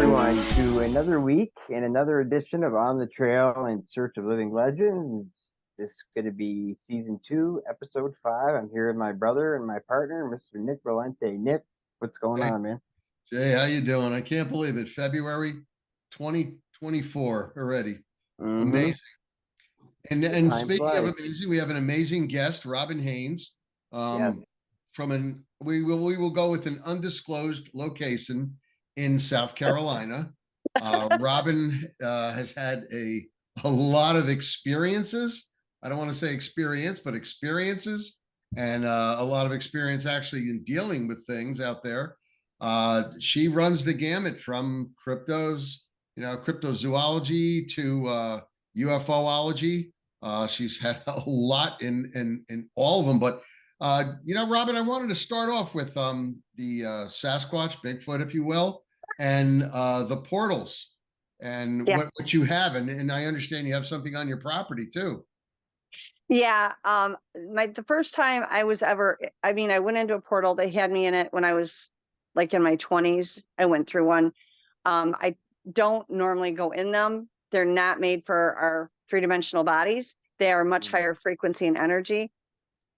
everyone to another week and another edition of On the Trail in Search of Living Legends. This is going to be season 2, episode 5. I'm here with my brother and my partner, Mr. Nick Valente. Nick, what's going on, man? Jay, how you doing? I can't believe it. February 2024 already. Amazing. And speaking of amazing, we have an amazing guest, Robin Haynes. Yes. We will go with an undisclosed location in South Carolina. Robin has had a lot of experiences. I don't want to say experience, but experiences, and a lot of experience actually in dealing with things out there. She runs the gamut from cryptozoology to UFOlogy. She's had a lot in all of them, but Robin, I wanted to start off with the Sasquatch, Bigfoot, if you will, and the portals and what you have. And I understand you have something on your property too. Yeah. The first time I went into a portal, they had me in it when I was like in my 20s. I went through one. I don't normally go in them. They're not made for our three-dimensional bodies. They are much higher frequency and energy.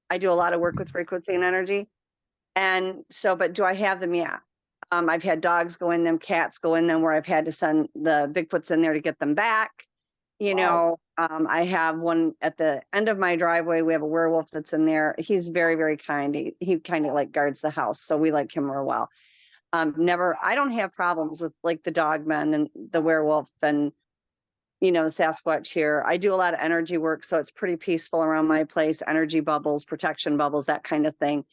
I do a lot of work with frequency and energy. And so, but do I have them? Yeah. I've had dogs go in them, cats go in them, where I've had to send the Bigfoots in there to get them back. I have one at the end of my driveway. We have a werewolf that's in there. He's very, very kind. He kind of like guards the house. So we like him real well. I don't have problems with like the dogmen and the werewolf and, the Sasquatch here. I do a lot of energy work, so it's pretty peaceful around my place. Energy bubbles, protection bubbles, that kind of thing.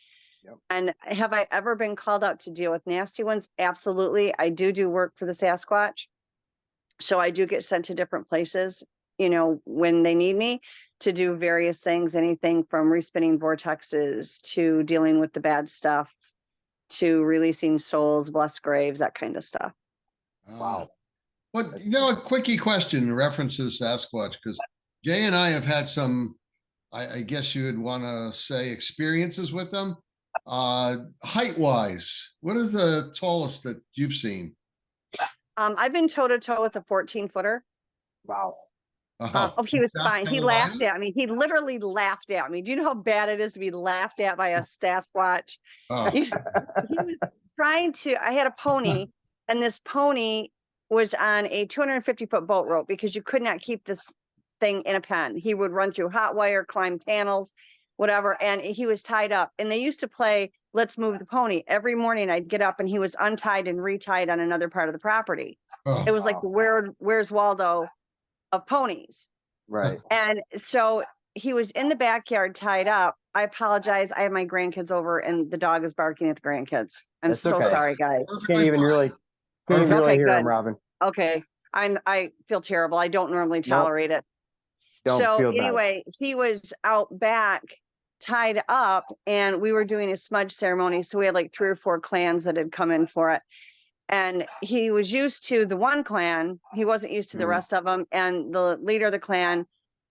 Yep. And have I ever been called out to deal with nasty ones? Absolutely. I do work for the Sasquatch. So I do get sent to different places, when they need me to do various things, anything from respinning vortexes to dealing with the bad stuff to releasing souls, blessed graves, that kind of stuff. Wow. Well, a quickie question in reference to Sasquatch, because Jay and I have had some, I guess you would want to say, experiences with them. Height-wise, what are the tallest that you've seen? I've been toe-to-toe with a 14-footer. Wow. He was fine. He laughed at me. He literally laughed at me. Do you know how bad it is to be laughed at by a Sasquatch? Oh. He was trying to, I had a pony, and this pony was on a 250-foot boat rope because you could not keep this thing in a pen. He would run through hot wire, climb panels, whatever, and he was tied up. And they used to play Let's Move the Pony. Every morning I'd get up and he was untied and retied on another part of the property. It was like, where's Waldo of ponies? Right. And so he was in the backyard tied up. I apologize. I have my grandkids over and the dog is barking at the grandkids. I'm That's so okay. Sorry, guys. Can't even really hear him, Robin. Okay. I feel terrible. I don't normally tolerate it. So anyway, he was out back tied up and we were doing a smudge ceremony. So we had like 3 or 4 clans that had come in for it. And he was used to the one clan. He wasn't used to the rest of them. And the leader of the clan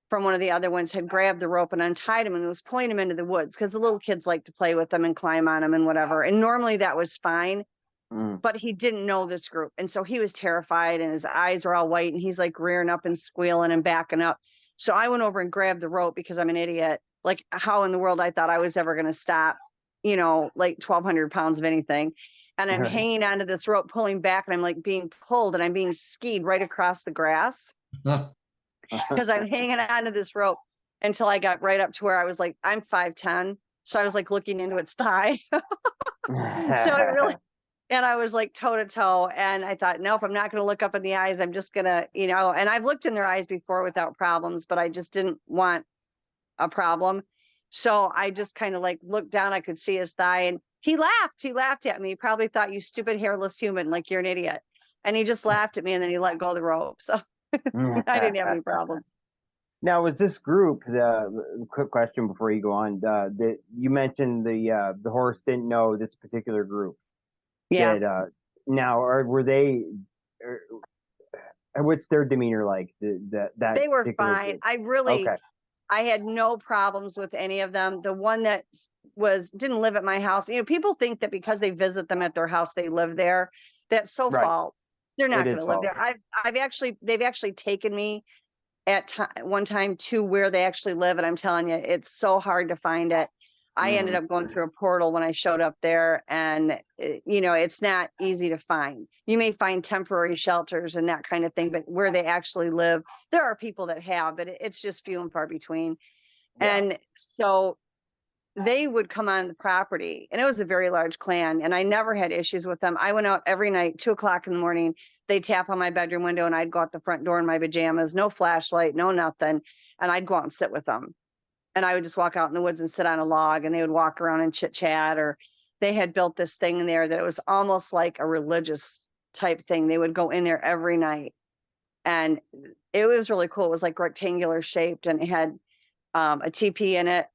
from one of the other ones had grabbed the rope and untied him and was pulling him into the woods because the little kids like to play with them and climb on them and whatever. And normally that was fine. But he didn't know this group. And so he was terrified and his eyes were all white and he's like rearing up and squealing and backing up. So I went over and grabbed the rope because I'm an idiot. Like how in the world I thought I was ever going to stop, like 1,200 pounds of anything. And I'm hanging onto this rope, pulling back, and I'm like being pulled and I'm being skied right across the grass because I'm hanging onto this rope until I got right up to where I was like, I'm 5'10". So I was like looking into its thigh. And I was like toe to toe. And I thought, nope, I'm not going to look up in the eyes. I'm just going to, and I've looked in their eyes before without problems, but I just didn't want a problem. So I just kind of like looked down. I could see his thigh and he laughed at me. He probably thought, you stupid hairless human, like you're an idiot. And he just laughed at me and then he let go of the rope. So I didn't have any problems. Now, was this group, the quick question before you go on, that you mentioned the horse didn't know this particular group. Yeah. Now, were they, what's their demeanor like? That they were fine. Group? I had no problems with any of them. The one that didn't live at my house. People think that because they visit them at their house, they live there. That's so false. They're not It going is to live there. They've actually taken me at one time to where they actually live. And I'm telling you, it's so hard to find it. I ended up going through a portal when I showed up there, and it's not easy to find. You may find temporary shelters and that kind of thing, but where they actually live, there are people that have, but it's just few and far between. Yeah. And so they would come on the property, and it was a very large clan, and I never had issues with them. I went out every night, 2 o'clock in the morning. They'd tap on my bedroom window, and I'd go out the front door in my pajamas, no flashlight, no nothing. And I'd go out and sit with them. And I would just walk out in the woods and sit on a log, and they would walk around and chit chat. Or they had built this thing in there that it was almost like a religious type thing. They would go in there every night, and it was really cool. It was like rectangular shaped, and it had a teepee in it,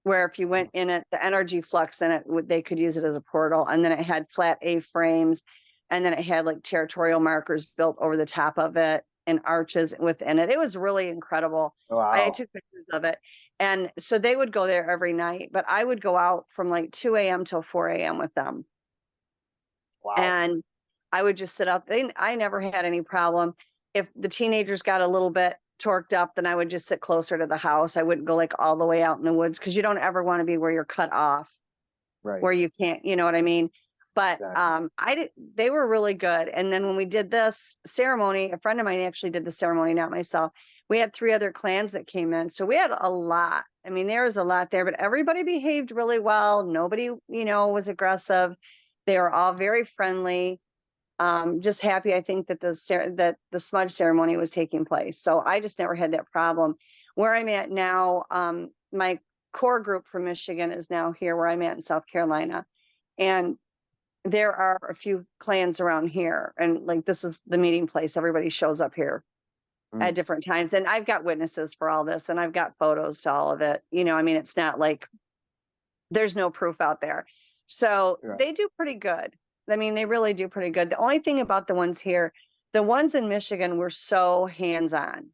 where if you went in it, the energy flux in it, they could use it as a portal. And then it had flat A-frames, and then it had like territorial markers built over the top of it and arches within it. It was really incredible. Wow. I took pictures of it. And so they would go there every night, but I would go out from like 2 a.m. till 4 a.m. with them. Wow. And I would just sit out. I never had any problem. If the teenagers got a little bit torqued up, then I would just sit closer to the house. I wouldn't go like all the way out in the woods, because you don't ever want to be where you're cut off, Right. where you can't, you know what I mean? But Exactly. they were really good. And then when we did this ceremony, a friend of mine actually did the ceremony, not myself. We had 3 other clans that came in. So we had a lot. I mean, there was a lot there, but everybody behaved really well. Nobody, was aggressive. They were all very friendly. Just happy, I think, that the smudge ceremony was taking place. So I just never had that problem. Where I'm at now, my core group from Michigan is now here where I'm at in South Carolina. And there are a few clans around here. And like, this is the meeting place. Everybody shows up here at different times. And I've got witnesses for all this, and I've got photos to all of it. I mean, it's not like there's no proof out there. So they do pretty good. I mean, they really do pretty good. The only thing about the ones here, the ones in Michigan were so hands-on.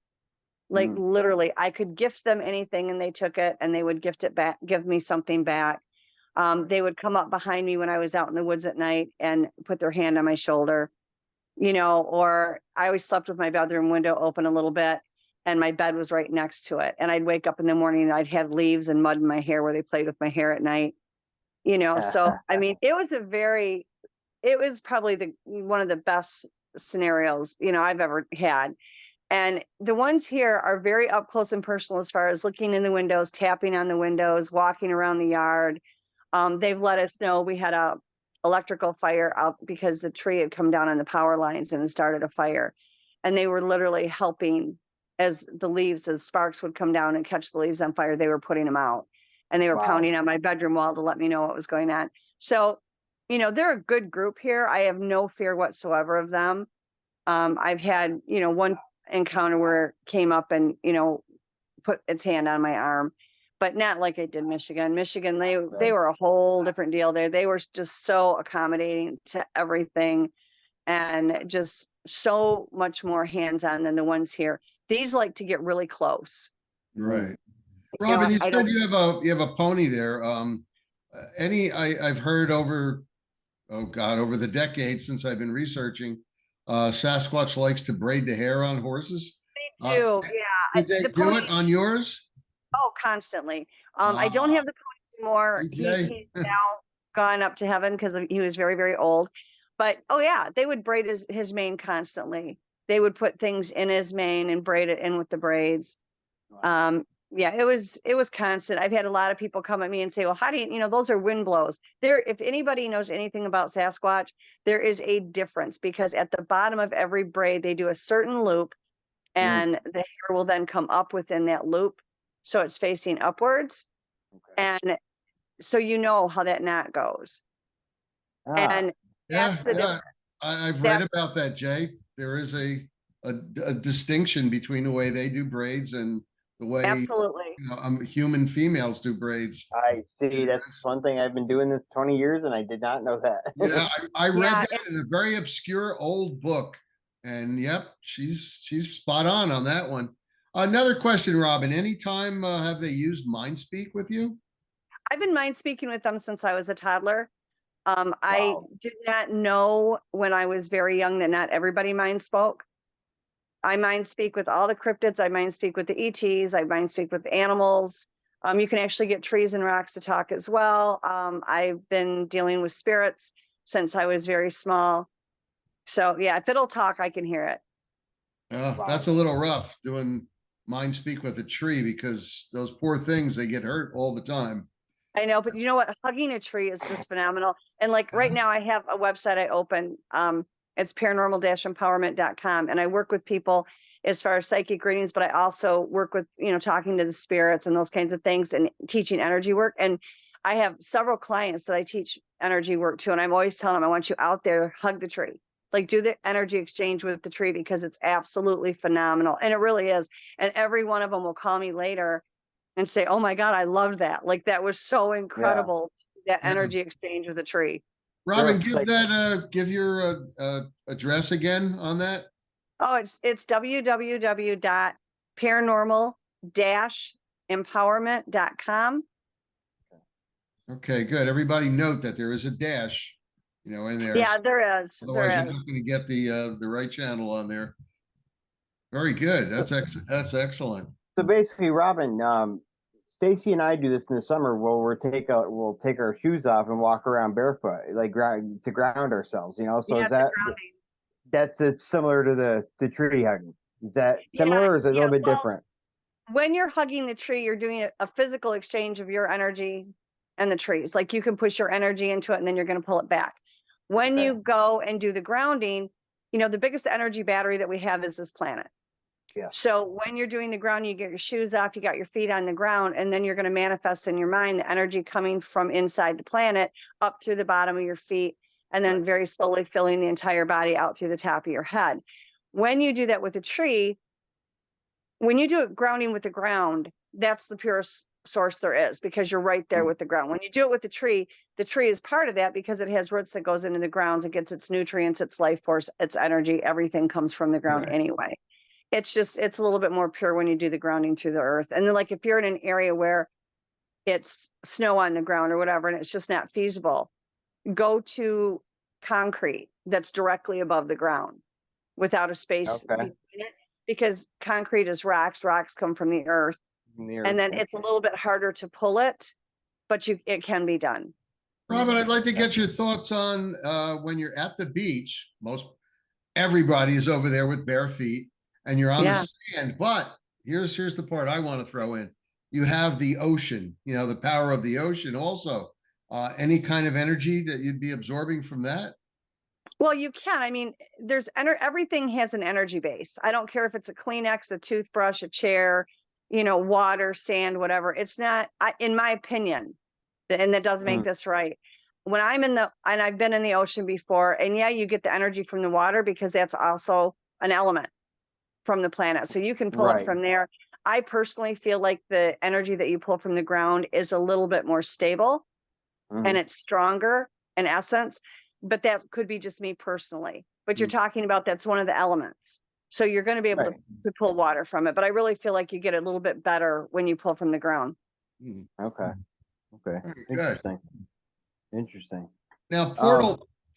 Like literally, I could gift them anything and they took it, and they would gift it back, give me something back. They would come up behind me when I was out in the woods at night and put their hand on my shoulder, or I always slept with my bedroom window open a little bit, and my bed was right next to it. And I'd wake up in the morning and I'd have leaves and mud in my hair where they played with my hair at night, So, I mean, it was probably one of the best scenarios, I've ever had. And the ones here are very up close and personal, as far as looking in the windows, tapping on the windows, walking around the yard. They've let us know we had a electrical fire out because the tree had come down on the power lines and started a fire. And they were literally helping as sparks would come down and catch the leaves on fire. They were putting them out, and they were pounding on my bedroom wall to let me know what was going on. So, they're a good group here. I have no fear whatsoever of them. I've had, one encounter where it came up and, put its hand on my arm, but not like it did Michigan. Michigan, they were a whole different deal there. They were just so accommodating to everything, and just so much more hands-on than the ones here. These like to get really close. Right. Robin, you I said you have a pony there. I've heard over the decades since I've been researching, Sasquatch likes to braid the hair on horses. They do, yeah. Did they do it on yours? Oh, constantly. I don't have the pony anymore. He's now gone up to heaven because he was very, very old. But oh yeah, they would braid his mane constantly. They would put things in his mane and braid it in with the braids. Yeah, it was constant. I've had a lot of people come at me and say, well, how do those are wind blows. If anybody knows anything about Sasquatch, there is a difference, because at the bottom of every braid, they do a certain loop, and the hair will then come up within that loop. So it's facing upwards. And so how that knot goes. And that's the difference. I've read about that, Jay. There is a distinction between the way they do braids and the way human females do braids. I see. That's one thing. I've been doing this 20 years and I did not know that. Yeah, I read that in a very obscure old book, and yep, she's spot on that one. Another question, Robin. Anytime have they used Mindspeak with you? I've been mind speaking with them since I was a toddler. I Wow. did not know when I was very young that not everybody mind spoke. I mind speak with all the cryptids. I mind speak with the ETs. I mind speak with animals. You can actually get trees and rocks to talk as well. I've been dealing with spirits since I was very small. So yeah, if it'll talk, I can hear it. Oh, Wow. that's a little rough doing mind speak with a tree because those poor things, they get hurt all the time. I know, but you know what? Hugging a tree is just phenomenal. And like right now I have a website I opened. It's paranormal-empowerment.com. And I work with people as far as psychic readings, but I also work with, talking to the spirits and those kinds of things and teaching energy work. And I have several clients that I teach energy work to. And I'm always telling them, I want you out there, hug the tree. Like do the energy exchange with the tree because it's absolutely phenomenal. And it really is. And every one of them will call me later and say, oh my God, I loved that. Like that was so incredible, that Yeah. energy exchange with a tree. Robin, Sure. give your address again on that. Oh, it's www.paranormal-empowerment.com. Okay, good. Everybody note that there is a dash, in there. Yeah, there is. Otherwise, There you're is. not going to get the right channel on there. Very good. That's excellent. So basically, Robin, Stacy and I do this in the summer where we'll take our shoes off and walk around barefoot, like to ground ourselves. So Yeah, is that grounding. that's similar to the tree hugging? Is that similar, or is it a little bit different? When you're hugging the tree, you're doing a physical exchange of your energy and the trees. Like you can push your energy into it and then you're going to pull it back. When Okay. you go and do the grounding, the biggest energy battery that we have is this planet. Yeah. So when you're doing the ground, you get your shoes off, you got your feet on the ground, and then you're going to manifest in your mind the energy coming from inside the planet up through the bottom of your feet, and then very slowly filling the entire body out through the top of your head. When you do that with a tree, when you do it grounding with the ground, that's the purest source there is because you're right there with the ground. When you do it with the tree is part of that because it has roots that goes into the grounds. It gets its nutrients, its life force, its energy. Everything comes from the ground anyway. It's a little bit more pure when you do the grounding through the earth. And then like if you're in an area where it's snow on the ground or whatever, and it's just not feasible, go to concrete that's directly above the ground without a space between it, because concrete is rocks come from the earth. And then it's a little bit harder to pull it, but it can be done. Robin, I'd like to get your thoughts on when you're at the beach. Everybody is over there with bare feet and you're on the sand. But here's the part I want to throw in. You have the ocean, the power of the ocean also. Any kind of energy that you'd be absorbing from that? Well, you can. I mean, everything has an energy base. I don't care if it's a Kleenex, a toothbrush, a chair, water, sand, whatever. It's not, in my opinion, and that does make this right. When and I've been in the ocean before, and yeah, you get the energy from the water because that's also an element from the planet. So you can pull it from there. I personally feel like the energy that you pull from the ground is a little bit more stable and it's stronger in essence, but that could be just me personally. But you're talking about that's one of the elements. So you're going to be able to pull water from it. But I really feel like you get a little bit better when you pull from the ground. Okay. Interesting. Interesting. Now,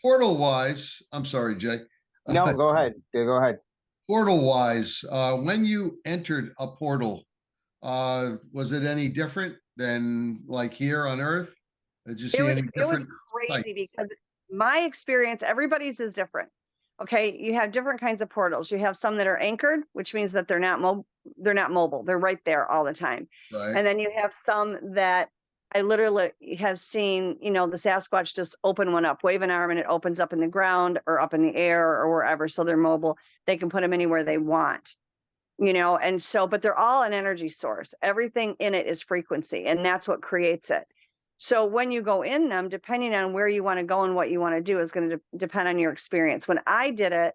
portal wise, I'm sorry, Jay. No, go ahead. Go ahead. Portal wise, when you entered a portal, was it any different than like here on Earth? Did you see any different? It was crazy because my experience, everybody's is different. Okay, you have different kinds of portals. You have some that are anchored, which means that they're not mobile. They're right there all the time. Right. And then you have some that I literally have seen, the Sasquatch just open one up, wave an arm, and it opens up in the ground or up in the air or wherever. So they're mobile. They can put them anywhere they want, and so, but they're all an energy source. Everything in it is frequency, and that's what creates it. So when you go in them, depending on where you want to go and what you want to do is going to depend on your experience. When I did it,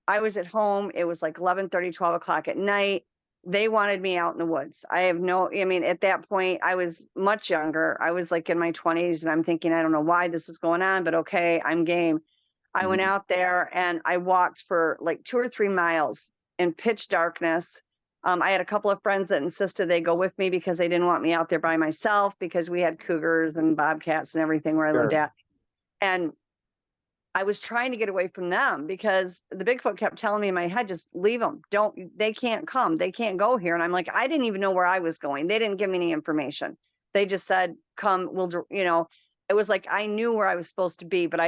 I was at home. It was like 11:30, 12 o'clock at night. They wanted me out in the woods. At that point, I was much younger. I was like in my 20s and I'm thinking, I don't know why this is going on, but okay, I'm game. I went out there and I walked for like 2 or 3 miles in pitch darkness. I had a couple of friends that insisted they go with me because they didn't want me out there by myself because we had cougars and bobcats and everything where I lived at. And I was trying to get away from them because the Bigfoot kept telling me in my head, just leave them. They can't come. They can't go here. And I'm like, I didn't even know where I was going. They didn't give me any information. They just said, come, it was like, I knew where I was supposed to be, but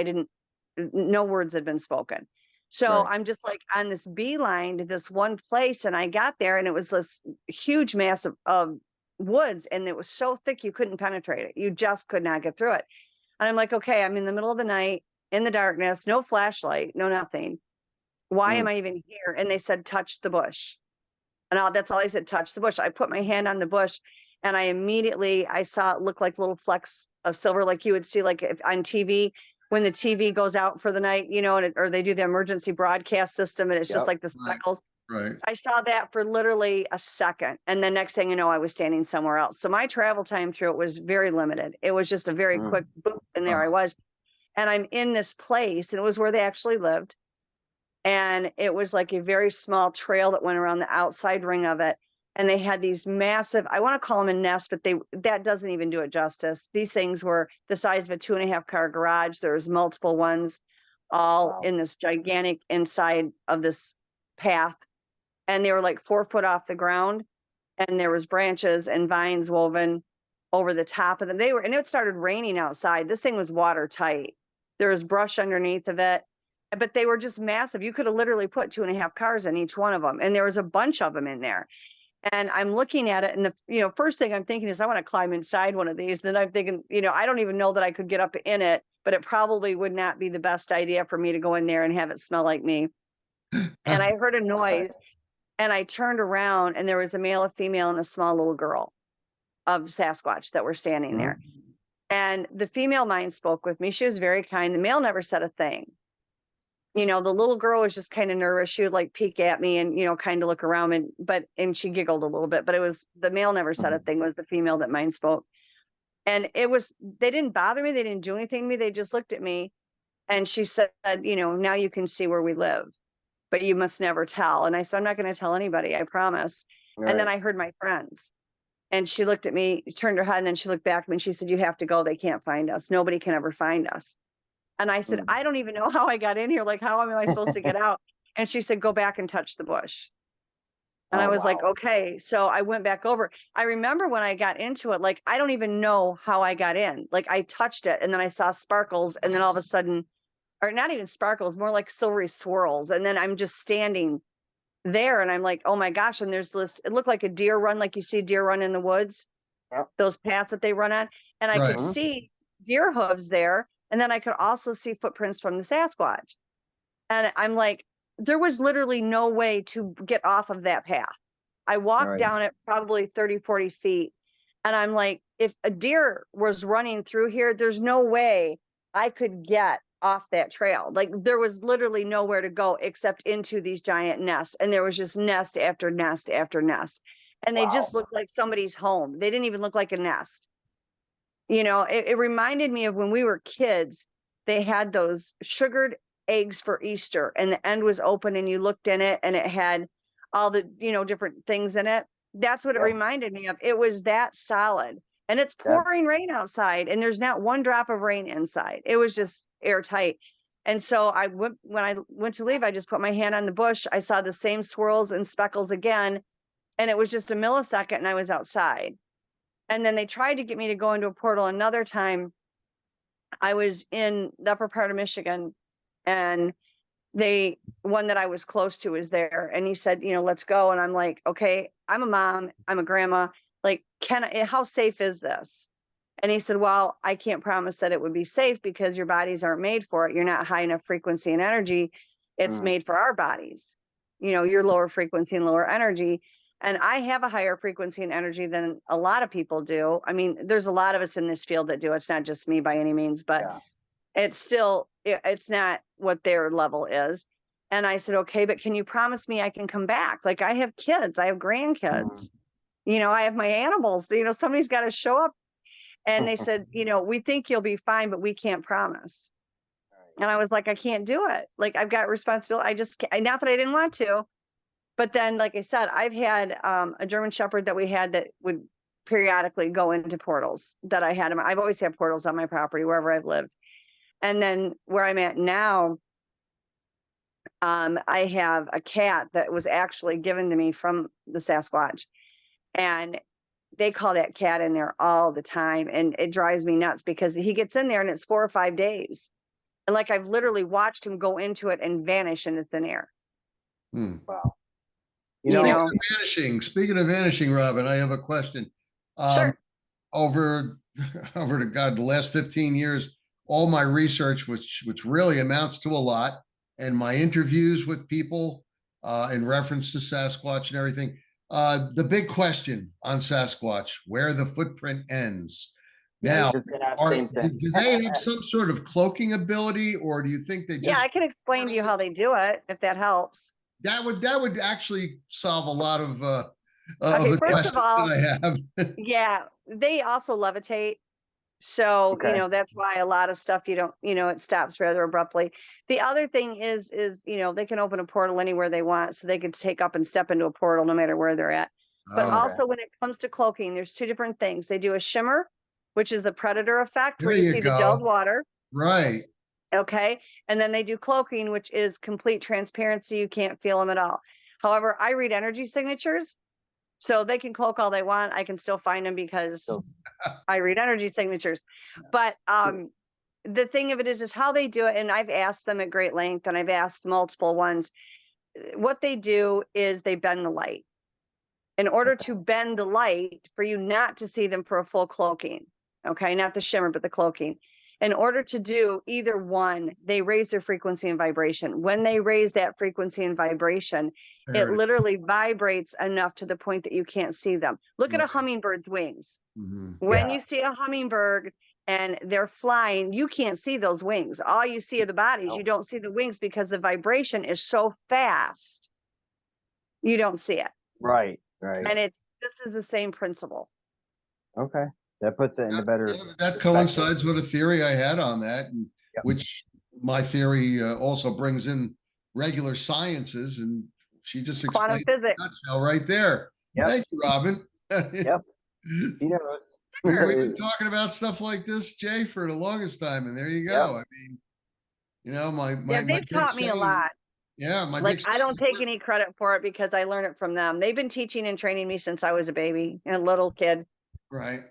no words had been spoken. So Right. I'm just like on this beeline to this one place. And I got there and it was this huge mass of woods. And it was so thick, you couldn't penetrate it. You just could not get through it. And I'm like, okay, I'm in the middle of the night in the darkness, no flashlight, no nothing. Why am I even here? And they said, touch the bush. And that's all I said, touch the bush. I put my hand on the bush and I saw it look like little flecks of silver, like you would see like if on TV, when the TV goes out for the night, or they do the emergency broadcast system and it's just like the speckles. Right. I saw that for literally a second. And the next thing you know, I was standing somewhere else. So my travel time through it was very limited. It was just a very quick boop. And there I was. And I'm in this place, and it was where they actually lived. And it was like a very small trail that went around the outside ring of it. And they had these massive, I want to call them a nest, but that doesn't even do it justice. These things were the size of a 2.5 car garage. There was multiple ones all in this gigantic inside of this path. And they were like 4 foot off the ground. And there was branches and vines woven over the top of them. And it started raining outside. This thing was watertight. There was brush underneath of it, but they were just massive. You could have literally put 2.5 cars in each one of them. And there was a bunch of them in there. And I'm looking at it. And the first thing I'm thinking is I want to climb inside one of these. Then I'm thinking, I don't even know that I could get up in it, but it probably would not be the best idea for me to go in there and have it smell like me. And I heard a noise and I turned around and there was a male, a female, and a small little girl of Sasquatch that were standing there. And the female mind spoke with me. She was very kind. The male never said a thing. The little girl was just kind of nervous. She would like peek at me and, kind of look around and she giggled a little bit, but the male never said a thing. It was the female that mind spoke. And they didn't bother me. They didn't do anything to me. They just looked at me and she said, now you can see where we live, but you must never tell. And I said, I'm not going to tell anybody, I promise. Right. And then I heard my friends. And she looked at me, turned her head, and then she looked back at me and she said, you have to go. They can't find us. Nobody can ever find us. And I said, I don't even know how I got in here. Like, how am I supposed to get out? And she said, go back and touch the bush. And I was like, okay. So I went back over. I remember when I got into it, like, I don't even know how I got in. Like, I touched it and then I saw sparkles. And then all of a sudden, or not even sparkles, more like silvery swirls. And then I'm just standing there and I'm like, oh my gosh. And there's this, it looked like a deer run, like you see deer run in the woods, those paths that they run on. And I could see deer hooves there. And then I could also see footprints from the Sasquatch. And I'm like, there was literally no way to get off of that path. I walked down it probably 30, 40 feet. And I'm like, if a deer was running through here, there's no way I could get off that trail. Like there was literally nowhere to go except into these giant nests. And there was just nest after nest after nest. And they just looked like somebody's home. They didn't even look like a nest. It reminded me of when we were kids, they had those sugared eggs for Easter and the end was open and you looked in it and it had all the, different things in it. That's what it reminded me of. It was that solid and it's pouring rain outside and there's not one drop of rain inside. It was just airtight. And so when I went to leave, I just put my hand on the bush. I saw the same swirls and speckles again. And it was just a millisecond and I was outside. And then they tried to get me to go into a portal another time. I was in the upper part of Michigan and one that I was close to was there. And he said, let's go. And I'm like, okay, I'm a mom, I'm a grandma. Like, how safe is this? And he said, well, I can't promise that it would be safe because your bodies aren't made for it. You're not high enough frequency and energy. It's made for our bodies. You're lower frequency and lower energy. And I have a higher frequency and energy than a lot of people do. I mean, there's a lot of us in this field that do. It's not just me by any means, but it's not what their level is. And I said, okay, but can you promise me I can come back? Like I have kids, I have grandkids, I have my animals, somebody's got to show up. And they said, we think you'll be fine, but we can't promise. And I was like, I can't do it. Like I've got responsibility. I just can't, not that I didn't want to. But then, like I said, I've had a German Shepherd that we had that would periodically go into portals that I had. I've always had portals on my property wherever I've lived. And then where I'm at now, I have a cat that was actually given to me from the Sasquatch, and they call that cat in there all the time. And it drives me nuts because he gets in there and it's 4 or 5 days. And like, I've literally watched him go into it and vanish in the thin air. Wow. You know, Speaking of vanishing, Robin, I have a question. sure. Over to God, the last 15 years, all my research, which really amounts to a lot, and my interviews with people in reference to Sasquatch and everything, the big question on Sasquatch, where the footprint ends. Yeah, I was Now, just gonna ask the same thing. do they have some sort of cloaking ability, or do you think they just? Yeah, I can explain to you how they do it, if that helps. That would actually solve a lot of Okay, the first questions of all, that I have. yeah, they also levitate. So, Okay. that's why a lot of stuff you don't, it stops rather abruptly. The other thing is, they can open a portal anywhere they want. So they can take up and step into a portal no matter where they're at. But Oh, also when it comes to cloaking, there's two different things. They do a shimmer, which is the predator effect, there where you you see the dulled go. water. Right. Okay. And then they do cloaking, which is complete transparency. You can't feel them at all. However, I read energy signatures. So they can cloak all they want. I can still find them because So- I read energy signatures. But the thing of it is how they do it. And I've asked them at great length, and I've asked multiple ones. What they do is they bend the light. In order to bend the light, for you not to see them for a full cloaking, okay, not the shimmer, but the cloaking. In order to do either one, they raise their frequency and vibration. When they raise that frequency and vibration, There it literally vibrates enough to the point that you can't see them. Look at a Right. hummingbird's wings. Mhm. When Yeah. you see a hummingbird and they're flying, you can't see those wings. All you see are the bodies. Oh. You don't see the wings because the vibration is so fast. You don't see it. Right. And this is the same principle. Okay. That puts it in a better. That coincides with a theory I had on that, and Yep. which my theory also brings in regular sciences, and she just Quantum explained physics. nutshell right there. Yep. Thank you, Robin. Yep. He knows. We've been talking about stuff like this, Jay, for the longest time, and there you go. Yep. I mean, my Yeah, my they've taught me a lot. Yeah, my Like, big I don't saying take any credit for it because I learned it from them. They've been teaching and training me since I was a baby and a little kid. right.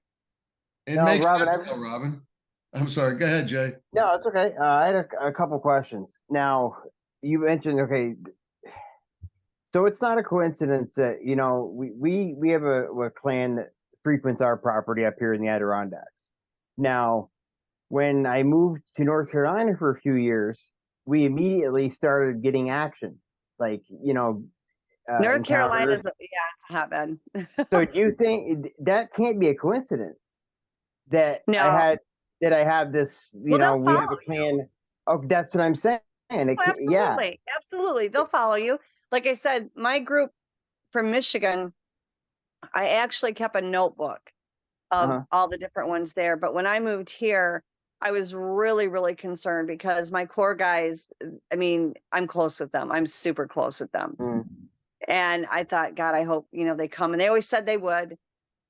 It No, makes Robin, sense, though, Robin. I'm sorry. Go ahead, Jay. No, it's okay. I had a couple questions. Now, you mentioned, okay, so it's not a coincidence that, we have a clan that frequents our property up here in the Adirondacks. Now, when I moved to North Carolina for a few years, we immediately started getting action. Like, North encounters. Carolina's, it's a hotbed. So do you think that can't be a coincidence that No. I have this, Well, they'll we have follow a clan. Oh, that's what I'm saying. It can't, yeah. Absolutely. Absolutely. They'll follow you. Like I said, my group from Michigan, I actually kept a notebook of all the different ones there. But when I moved here, I was really, really concerned because my core guys, I mean, I'm close with them. I'm super close with them. Mm. And I thought, God, I hope, they come. And they always said they would.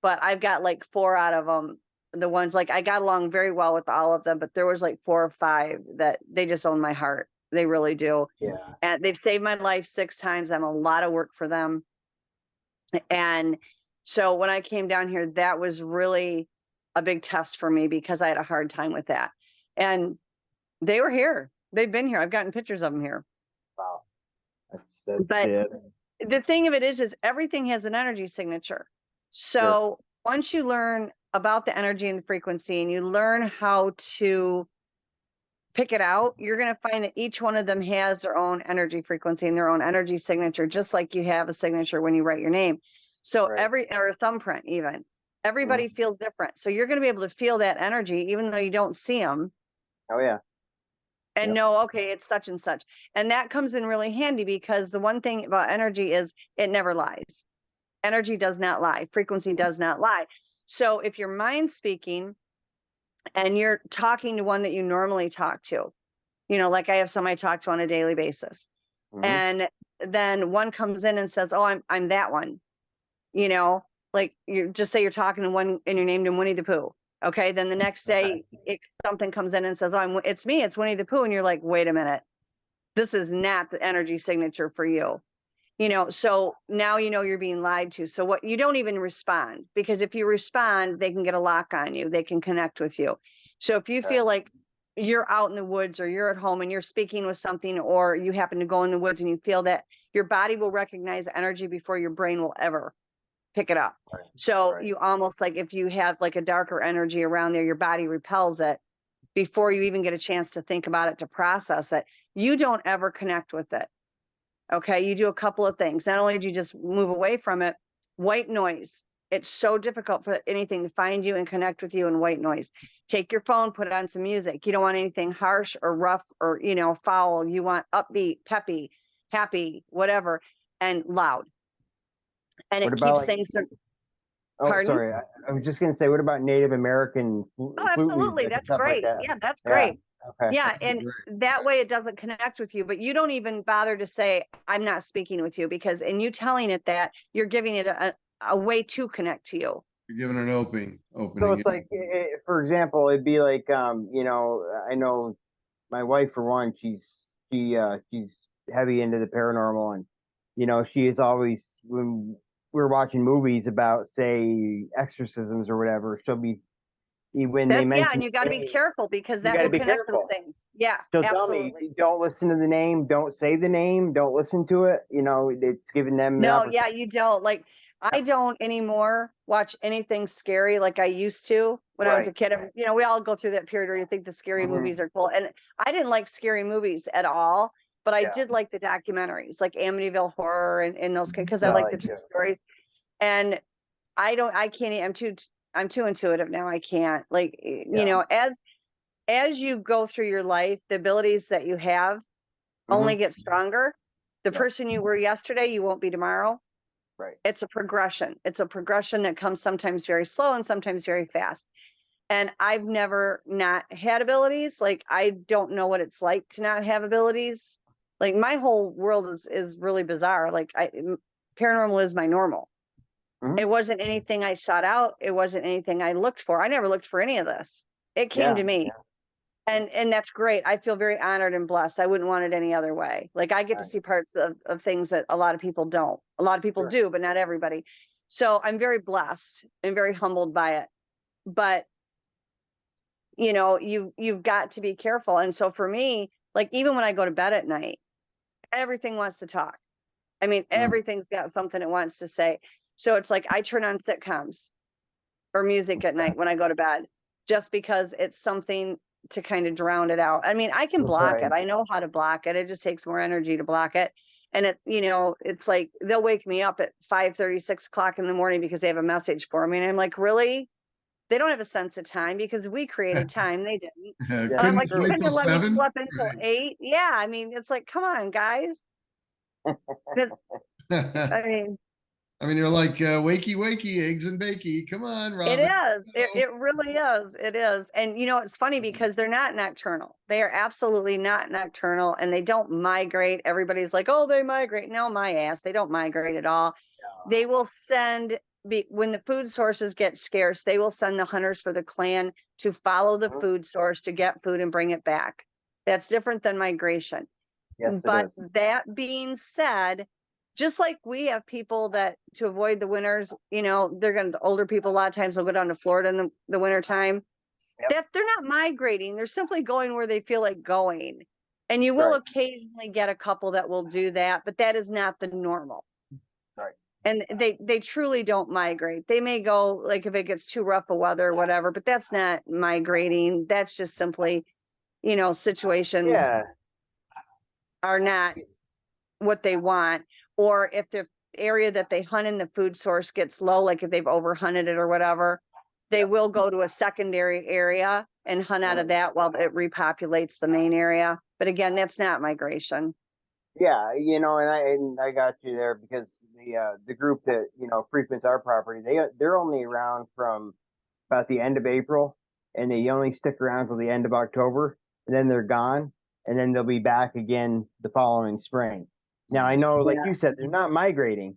But I've got like 4 out of them. The ones, like, I got along very well with all of them, but there was like 4 or 5 that they just own my heart. They really do. Yeah. And they've saved my life 6 times. I'm a lot of work for them. And so when I came down here, that was really a big test for me because I had a hard time with that. And they were here. They've been here. I've gotten pictures of them here. Wow. That's But it. the thing of it is everything has an energy signature. So once you learn about the energy and the frequency and you learn how to pick it out, you're going to find that each one of them has their own energy frequency and their own energy signature, just like you have a signature when you write your name. So or a thumbprint even, everybody feels different. So you're going to be able to feel that energy, even though you don't see them. Oh yeah. And know, okay, it's such and such. And that comes in really handy because the one thing about energy is it never lies. Energy does not lie. Frequency does not lie. So if you're mind speaking and you're talking to one that you normally talk to, like I have some I talk to on a daily basis. And then one comes in and says, oh, I'm that one, like you just say you're talking to one and you're named him Winnie the Pooh. Okay. Then the next day, something comes in and says, "Oh, it's me. It's Winnie the Pooh." And you're like, "Wait a minute. This is not the energy signature for you." So now you're being lied to. So what, you don't even respond, because if you respond, they can get a lock on you. They can connect with you. So if you feel like you're out in the woods, or you're at home and you're speaking with something, or you happen to go in the woods and you feel that, your body will recognize energy before your brain will ever pick it up. So you almost, like, if you have like a darker energy around there, your body repels it before you even get a chance to think about it, to process it. You don't ever connect with it. Okay. You do a couple of things. Not only do you just move away from it, white noise. It's so difficult for anything to find you and connect with you in white noise. Take your phone, put on some music. You don't want anything harsh or rough or, foul. You want upbeat, peppy, happy, whatever, and loud. And What it about, keeps like, things. oh, Pardon? sorry. I was just going to say, what about Native American Oh, flute absolutely. music and That's stuff like great. that? Yeah, that's Yeah. great. Okay. Yeah. And Great. that way it doesn't connect with you, but you don't even bother to say, "I'm not speaking with you," because in you telling it that, you're giving it a way to connect to you. You're giving an opening. So it's like, for example, it'd be like, I know my wife, for one, she's heavy into the paranormal, and she is always, when we're watching movies about, say, exorcisms or whatever, she'll be, when they Yeah. mention And you got to the be name, careful, because you that got to will be connect those careful. things. Yeah, She'll tell me, absolutely. don't listen to the name, don't say the name, don't listen to it. It's giving them the No, opportunity. yeah, you don't. Like, I don't anymore watch anything scary like I used to when I was a Right. kid. We all go through that period where you think the scary Mhm. movies are cool. And I didn't like scary movies at all, but I Yeah. did like the documentaries, like Amityville Horror and those, because I Yeah, like I the like true it. stories. And I can't, I'm too intuitive now. I can't, like, Yeah. as you go through your life, the abilities that you have only Mhm. get stronger. The Yeah. person you were yesterday, you won't be tomorrow. Right. It's a progression. It's a progression that comes sometimes very slow and sometimes very fast. And I've never not had abilities. Like, I don't know what it's like to not have abilities. Like, my whole world is really bizarre. Like, paranormal is my normal. Mhm. It wasn't anything I sought out. It wasn't anything I looked for. I never looked for any of this. It came Yeah. to me. Yeah. And that's great. I feel very honored and blessed. I wouldn't want it any other way. Like, I get to Right. see parts of things that a lot of people don't. A lot of people Sure. do, but not everybody. So I'm very blessed and very humbled by it. But you've got to be careful. And so for me, like, even when I go to bed at night, everything wants to talk. I mean, Mhm. everything's got something it wants to say. So it's like I turn on sitcoms or music at night when I go to bed, just because it's something to kind of drown it out. I mean, I can block Right. it. I know how to block it. It just takes more energy to block it. And it's like they'll wake me up at 5:30, 6 o'clock in the morning because they have a message for me. And I'm like, really? They don't have a sense of time, because we created time. They didn't. Yeah, And I'm it's Couldn't like, you you true. wait couldn't till have let me 7? sleep until 8. Yeah. I mean, it's like, come on, guys. I mean, I mean, you're like wakey, wakey, eggs and bakey. Come on, it Robin. is. It, Go. it really is. It is. And it's funny because they're not nocturnal. They are absolutely not nocturnal, and they don't migrate. Everybody's like, "Oh, they migrate." No, my ass. They don't migrate at all. They will send, when the food sources get scarce, they will send the hunters for the clan to follow the Mhm. food source to get food and bring it back. That's different than migration. Yes, it But is. that being said, just like we have people that, to avoid the winters, the older people, a lot of times they'll go down to Florida in the winter time. Yep. That they're not migrating. They're simply going where they feel like going. And you will Right. occasionally get a couple that will do that, but that is not the normal. Right. And they truly don't migrate. They may go, like, if it gets too rough of weather or whatever, but that's not migrating. That's just simply, situations Yeah. are not what they want. Or if the area that they hunt in, the food source gets low, like if they've overhunted it or whatever, they will go to a secondary area and hunt out of that while it repopulates the main area. But again, that's not migration. Yeah, and I got you there, because the group that frequents our property, they're only around from about the end of April, and they only stick around till the end of October, and then they're gone, and then they'll be back again the following spring. Now, I know, like Yeah. you said, they're not migrating,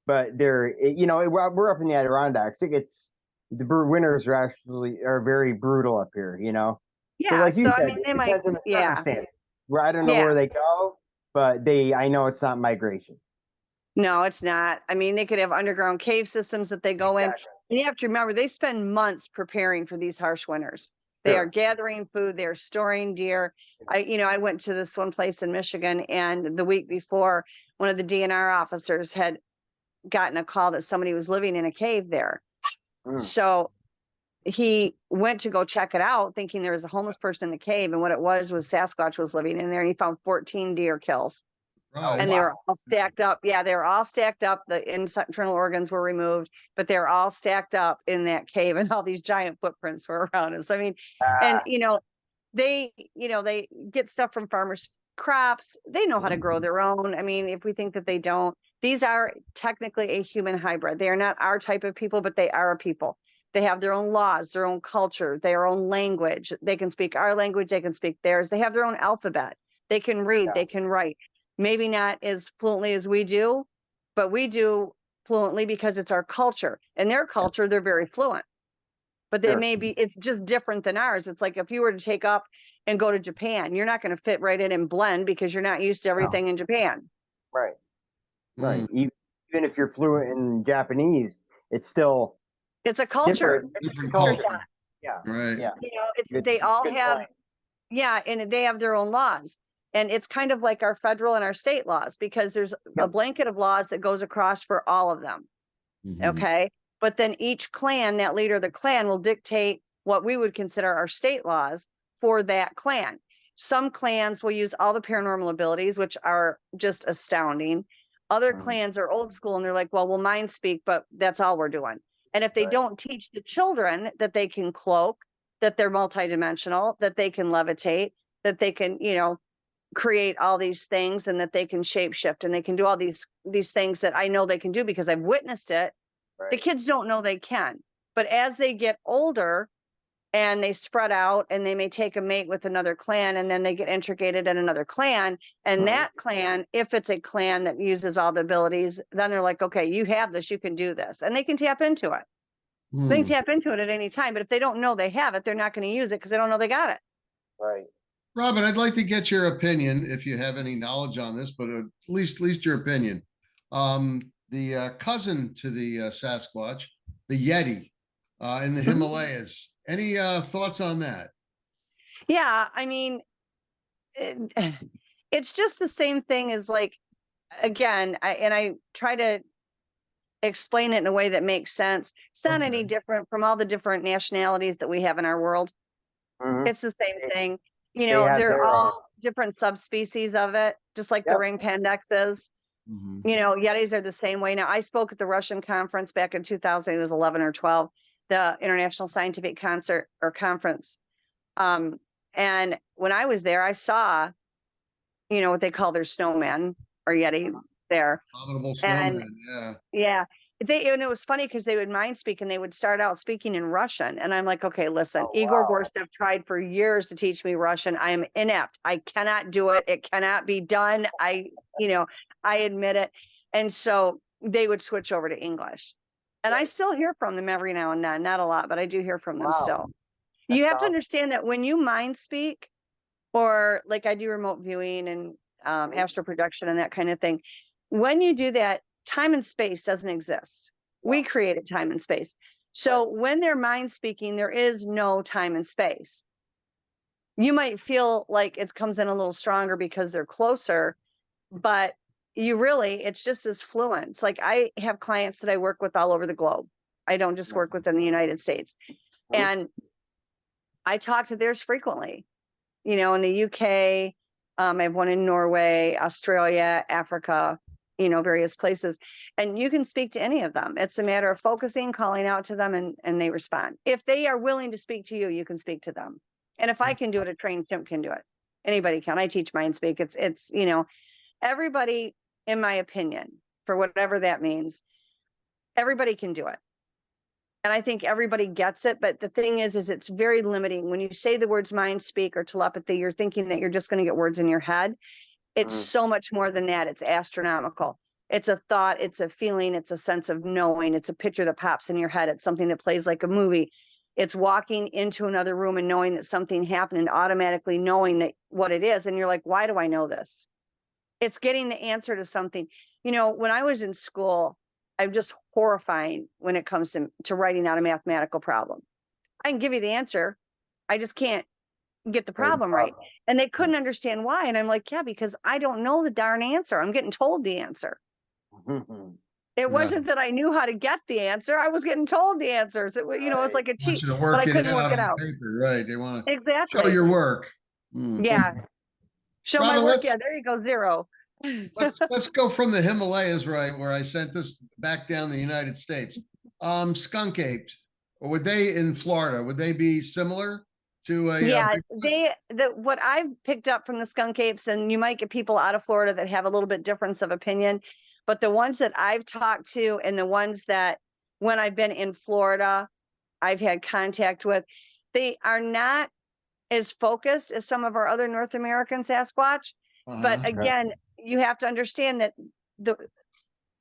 but we're up in the Adirondacks. It gets winters are very brutal up here, you know. So Yeah. like you So I said, mean, it they might. depends on the Yeah. circumstance. Where I don't know Yeah. where they go, but I know it's not migration. No, it's not. I mean, they could have underground cave systems that they go in. Exactly. And you have to remember, they spend months preparing for these harsh winters. They are Sure. gathering food, they're storing deer. I went to this one place in Michigan, and the week before, one of the DNR officers had gotten a call that somebody was living in a cave there. Mm. So he went to go check it out, thinking there was a homeless person in the cave. And what it was Sasquatch was living in there, and he found 14 deer kills. Right. And they were all stacked up. Yeah, they were all stacked up. The internal organs were removed, but they were all stacked up in that cave, and all these giant footprints were around them. So I mean, and they get stuff from farmers' crops. They know how to grow their own. I mean, if we think that they don't, these are technically a human hybrid. They are not our type of people, but they are a people. They have their own laws, their own culture, their own language. They can speak our language, they can speak theirs. They have their own alphabet. They can read, they can write. Maybe not as fluently as we do, but we do fluently because it's our culture. In their culture, they're very fluent, but they Sure. may be, it's just different than ours. It's like if you were to take up and go to Japan, you're not going to fit right in and blend because you're not used to everything in Japan. Right. Right. Mm. Even if you're fluent in Japanese, it's still It's a culture. different. It's a Different culture culture. shock. Yeah. Right. Yeah. They all Good have, point. yeah, and they have their own laws. And it's kind of like our federal and our state laws, because there's a blanket of laws that goes across for all of them. Mhm. Okay. But then each clan, that leader of the clan, will dictate what we would consider our state laws for that clan. Some clans will use all the paranormal abilities, which are just astounding. Other clans are old school, and they're like, well, we'll mind speak, but that's all we're doing. And if they don't teach the children that they can cloak, that they're multidimensional, that they can levitate, that they can, create all these things, and that they can shapeshift, and they can do all these things that I know they can do because I've witnessed it. The kids don't know they can. But as they get older and they spread out, and they may take a mate with another clan, and then they get integrated in another clan, and that clan, if it's a clan that uses all the abilities, then they're like, okay, you have this, you can do this, and they can tap into it. They can tap into it at any time, but if they don't know they have it, they're not going to use it because they don't know they got it. Right. Robin, I'd like to get your opinion if you have any knowledge on this, but at least your opinion. The cousin to the Sasquatch, the Yeti, in the Himalayas. Any thoughts on that? Yeah, I mean, it's just the same thing as, like, again, I try to explain it in a way that makes sense. It's not any different from all the different nationalities that we have in our world. Mhm. It's the same thing. have They're their all different subspecies of it, just like the Yep. ring pandex is. Mhm. Yetis are the same way. Now, I spoke at the Russian conference back in 2000, it was 11 or 12, the International Scientific Concert or Conference. And when I was there, I saw, what they call their snowman or Yeti there. Abominable And snowman, yeah. yeah, and it was funny because they would mind speak, and they would start out speaking in Russian. And I'm like, okay, listen, Oh, Igor wow. Gorstev tried for years to teach me Russian. I am inept. I cannot do it. It cannot be done. I admit it. And so they would switch over to English. And I still hear from them every now and then, not a lot, but I do hear from them Wow. still. You That's have to awesome. understand that when you mind speak, or like I do remote viewing and astral projection and that kind of thing, when you do that, time and space doesn't exist. We created time and space. So when they're mind speaking, there is no time and space. You might feel like it comes in a little stronger because they're closer, but it's just as fluent. It's like I have clients that I work with all over the globe. I don't just work within the United States. And I talk to theirs frequently. In the UK, I have one in Norway, Australia, Africa, various places. And you can speak to any of them. It's a matter of focusing, calling out to them, and they respond. If they are willing to speak to you, you can speak to them. And if I can do it, a trained chimp can do it. Anybody can. I teach Mindspeak. It's everybody, in my opinion, for whatever that means, everybody can do it. And I think everybody gets it. But the thing is it's very limiting. When you say the words mind speak or telepathy, you're thinking that you're just going to get words in your head. It's so much more than that. It's astronomical. It's a thought, it's a feeling, it's a sense of knowing, it's a picture that pops in your head, it's something that plays like a movie. It's walking into another room and knowing that something happened and automatically knowing that what it is. And you're like, why do I know this? It's getting the answer to something. You know, when I was in school, I'm just horrifying when it comes to writing out a mathematical problem. I can give you the answer. I just can't get the problem right. And they couldn't understand why. And I'm like, yeah, because I don't know the darn answer. I'm getting told the answer. It wasn't that I knew how to get the answer. I was getting told the answers. It was, you know, it's like a I want cheat, you to but work I it couldn't work out it on out. paper, right? They want to show Exactly. your work. Yeah. Show my Robin, work. Yeah, there you go. 0. let's go from the Himalayas where I sent this back down the United States. Skunk apes, or would they in Florida? Would they be similar to a? Yeah, what I've picked up from the skunk apes, and you might get people out of Florida that have a little bit difference of opinion, but the ones that I've talked to and the ones that when I've been in Florida, I've had contact with, they are not as focused as some of our other North American Sasquatch. But again, you have to understand that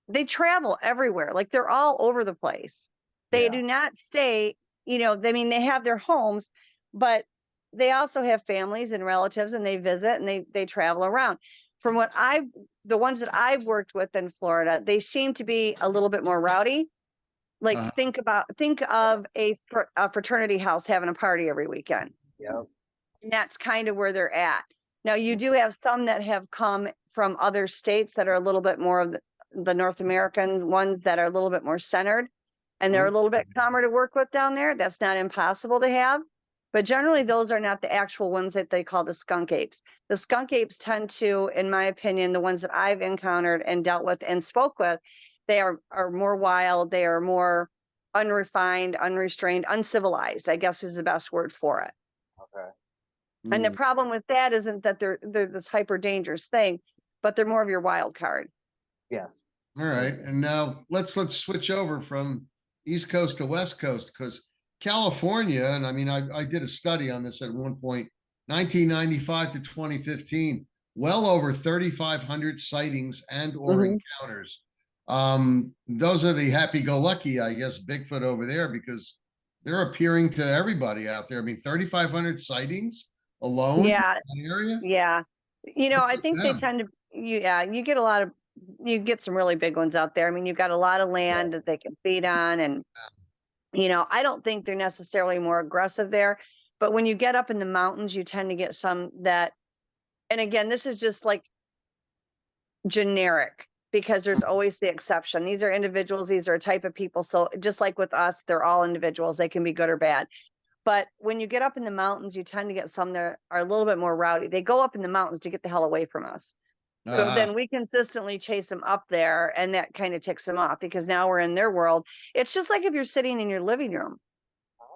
they travel everywhere. Like they're all over the place. They do not stay, you know, I mean, they have their homes, but they also have families and relatives and they visit and they travel around. From what the ones that I've worked with in Florida, they seem to be a little bit more rowdy. Like think of a fraternity house having a party every weekend. Yep. And that's kind of where they're at. Now you do have some that have come from other states that are a little bit more of the North American ones that are a little bit more centered, and they're a little bit calmer to work with down there. That's not impossible to have, but generally those are not the actual ones that they call the skunk apes. The skunk apes tend to, in my opinion, the ones that I've encountered and dealt with and spoke with, they are more wild. They are more unrefined, unrestrained, uncivilized, I guess is the best word for it. Okay. And the problem with that isn't that they're this hyper dangerous thing, but they're more of your wild card. Yes. All right, and now let's switch over from East Coast to West Coast, because California, and I mean, I did a study on this at one point, 1995 to 2015, well over 3,500 sightings and or encounters. Those are the happy-go-lucky, I guess, Bigfoot over there, because they're appearing to everybody out there. I mean, 3,500 sightings alone in that area? Yeah. You know, I think they tend to, you get some really big ones out there. I mean, you've got a lot of land that they can feed on. And, you know, I don't think they're necessarily more aggressive there. But when you get up in the mountains, you tend to get some that, and again, this is just like generic because there's always the exception. These are individuals. These are a type of people. So just like with us, they're all individuals. They can be good or bad. But when you get up in the mountains, you tend to get some that are a little bit more rowdy. They go up in the mountains to get the hell away from us. So then we consistently chase them up there, and that kind of ticks them off because now we're in their world. It's just like if you're sitting in your living room,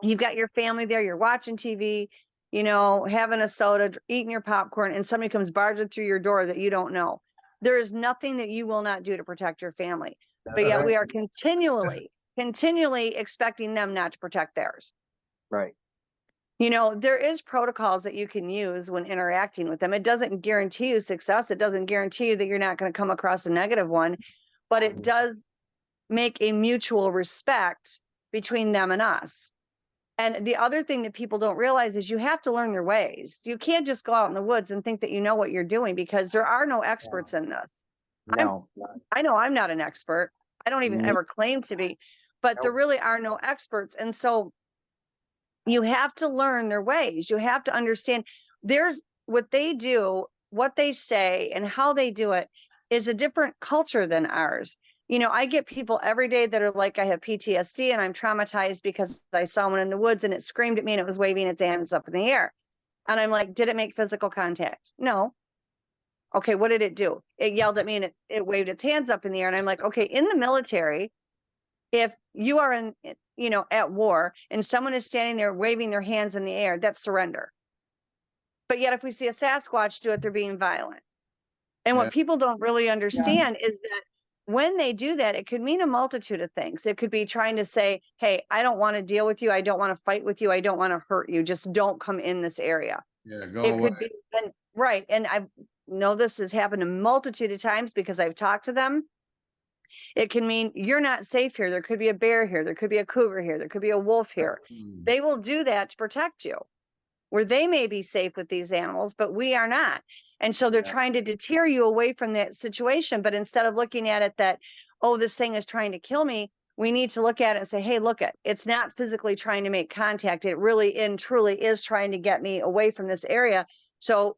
you've got your family there, you're watching TV, you know, having a soda, eating your popcorn, and somebody comes barging through your door that you don't know. There is nothing that you will not do to protect your family. But yet we are continually expecting them not to protect theirs. Right. You know, there is protocols that you can use when interacting with them. It doesn't guarantee you success. It doesn't guarantee you that you're not going to come across a negative one, but it does make a mutual respect between them and us. And the other thing that people don't realize is you have to learn their ways. You can't just go out in the woods and think that you know what you're doing because there are no experts in this. No. I know I'm not an expert. I don't even ever claim to be, but there really are no experts. And so you have to learn their ways. You have to understand there's what they do, what they say, and how they do it is a different culture than ours. You know, I get people every day that are like, I have PTSD and I'm traumatized because I saw one in the woods and it screamed at me and it was waving its hands up in the air. And I'm like, did it make physical contact? No. Okay, what did it do? It yelled at me and it waved its hands up in the air. And I'm like, okay, in the military, if you are in, you know, at war and someone is standing there waving their hands in the air, that's surrender. But yet if we see a Sasquatch do it, they're being violent. And what people don't really understand is that when they do that, it could mean a multitude of things. It could be trying to say, hey, I don't want to deal with you. I don't want to fight with you. I don't want to hurt you. Just don't come in this area. Yeah, go It away. could be, right. And I know this has happened a multitude of times because I've talked to them. It can mean you're not safe here. There could be a bear here. There could be a cougar here. There could be a wolf here. They will do that to protect you, where they may be safe with these animals, but we are not. And so they're trying to deter you away from that situation. But instead of looking at it that, oh, this thing is trying to kill me, we need to look at it and say, hey, look, it's not physically trying to make contact. It really and truly is trying to get me away from this area. So,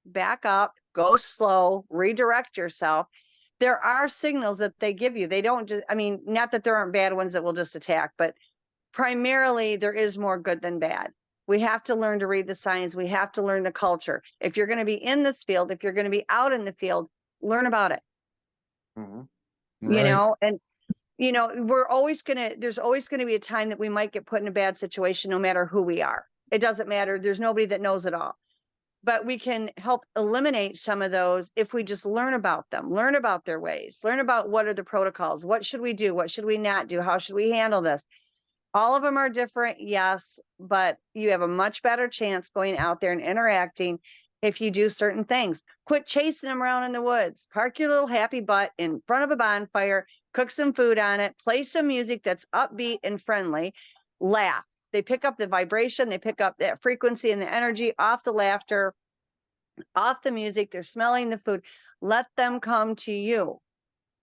back up, go slow, redirect yourself. There are signals that they give you. They don't just, not that there aren't bad ones that will just attack, but primarily there is more good than bad. We have to learn to read the signs. We have to learn the culture. If you're going to be in this field, if you're going to be out in the field, learn about it. Right. And there's always going to be a time that we might get put in a bad situation, no matter who we are. It doesn't matter. There's nobody that knows it all. But we can help eliminate some of those if we just learn about them, learn about their ways, learn about what are the protocols, what should we do, what should we not do, how should we handle this. All of them are different, yes, but you have a much better chance going out there and interacting if you do certain things. Quit chasing them around in the woods. Park your little happy butt in front of a bonfire, cook some food on it, play some music that's upbeat and friendly, laugh. They pick up the vibration, they pick up that frequency and the energy off the laughter, off the music. They're smelling the food. Let them come to you.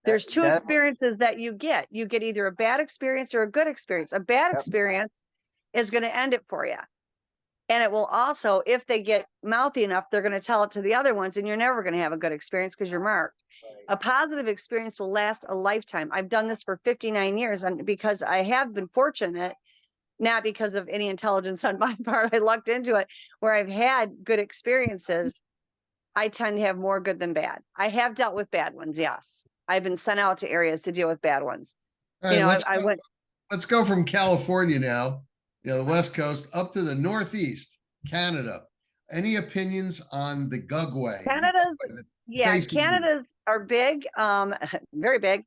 There's two experiences that you get. You get either a bad experience or a good experience. A bad experience is going to end it for you. And it will also, if they get mouthy enough, they're going to tell it to the other ones, and you're never going to have a good experience because you're marked. A positive experience will last a lifetime. I've done this for 59 years, and because I have been fortunate, not because of any intelligence on my part, I lucked into it, where I've had good experiences, I tend to have more good than bad. I have dealt with bad ones, yes. I've been sent out to areas to deal with bad ones. All right, let's go from California now, the West Coast, up to the Northeast, Canada. Any opinions on the Gugway? Canada's are big, very big.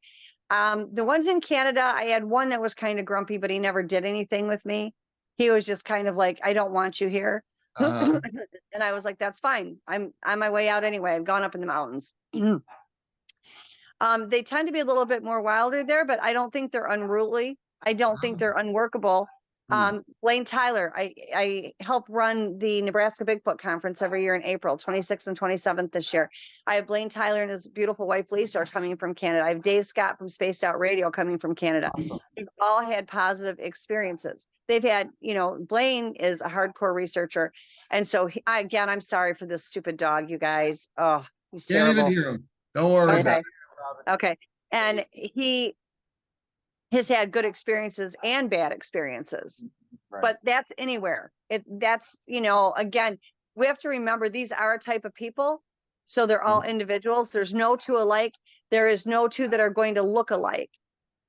The ones in Canada, I had one that was kind of grumpy, but he never did anything with me. He was just kind of like, I don't want you here. And I was like, that's fine. I'm on my way out anyway. I've gone up in the mountains. They tend to be a little bit more wilder there, but I don't think they're unruly. I don't think they're unworkable. Blaine Tyler, I help run the Nebraska Bigfoot Conference every year in April, 26th and 27th this year. I have Blaine Tyler and his beautiful wife, Lisa, are coming from Canada. I have Dave Scott from Spaced Out Radio coming from Canada. We've all had positive experiences. They've had, Blaine is a hardcore researcher. And so, I'm sorry for this stupid dog, you guys. Oh, he's terrible. Can't even hear him. Don't worry about it. Okay. And he has had good experiences and bad experiences, but that's anywhere. Again, we have to remember these are a type of people. So they're all individuals. There's no two alike. There is no two that are going to look alike.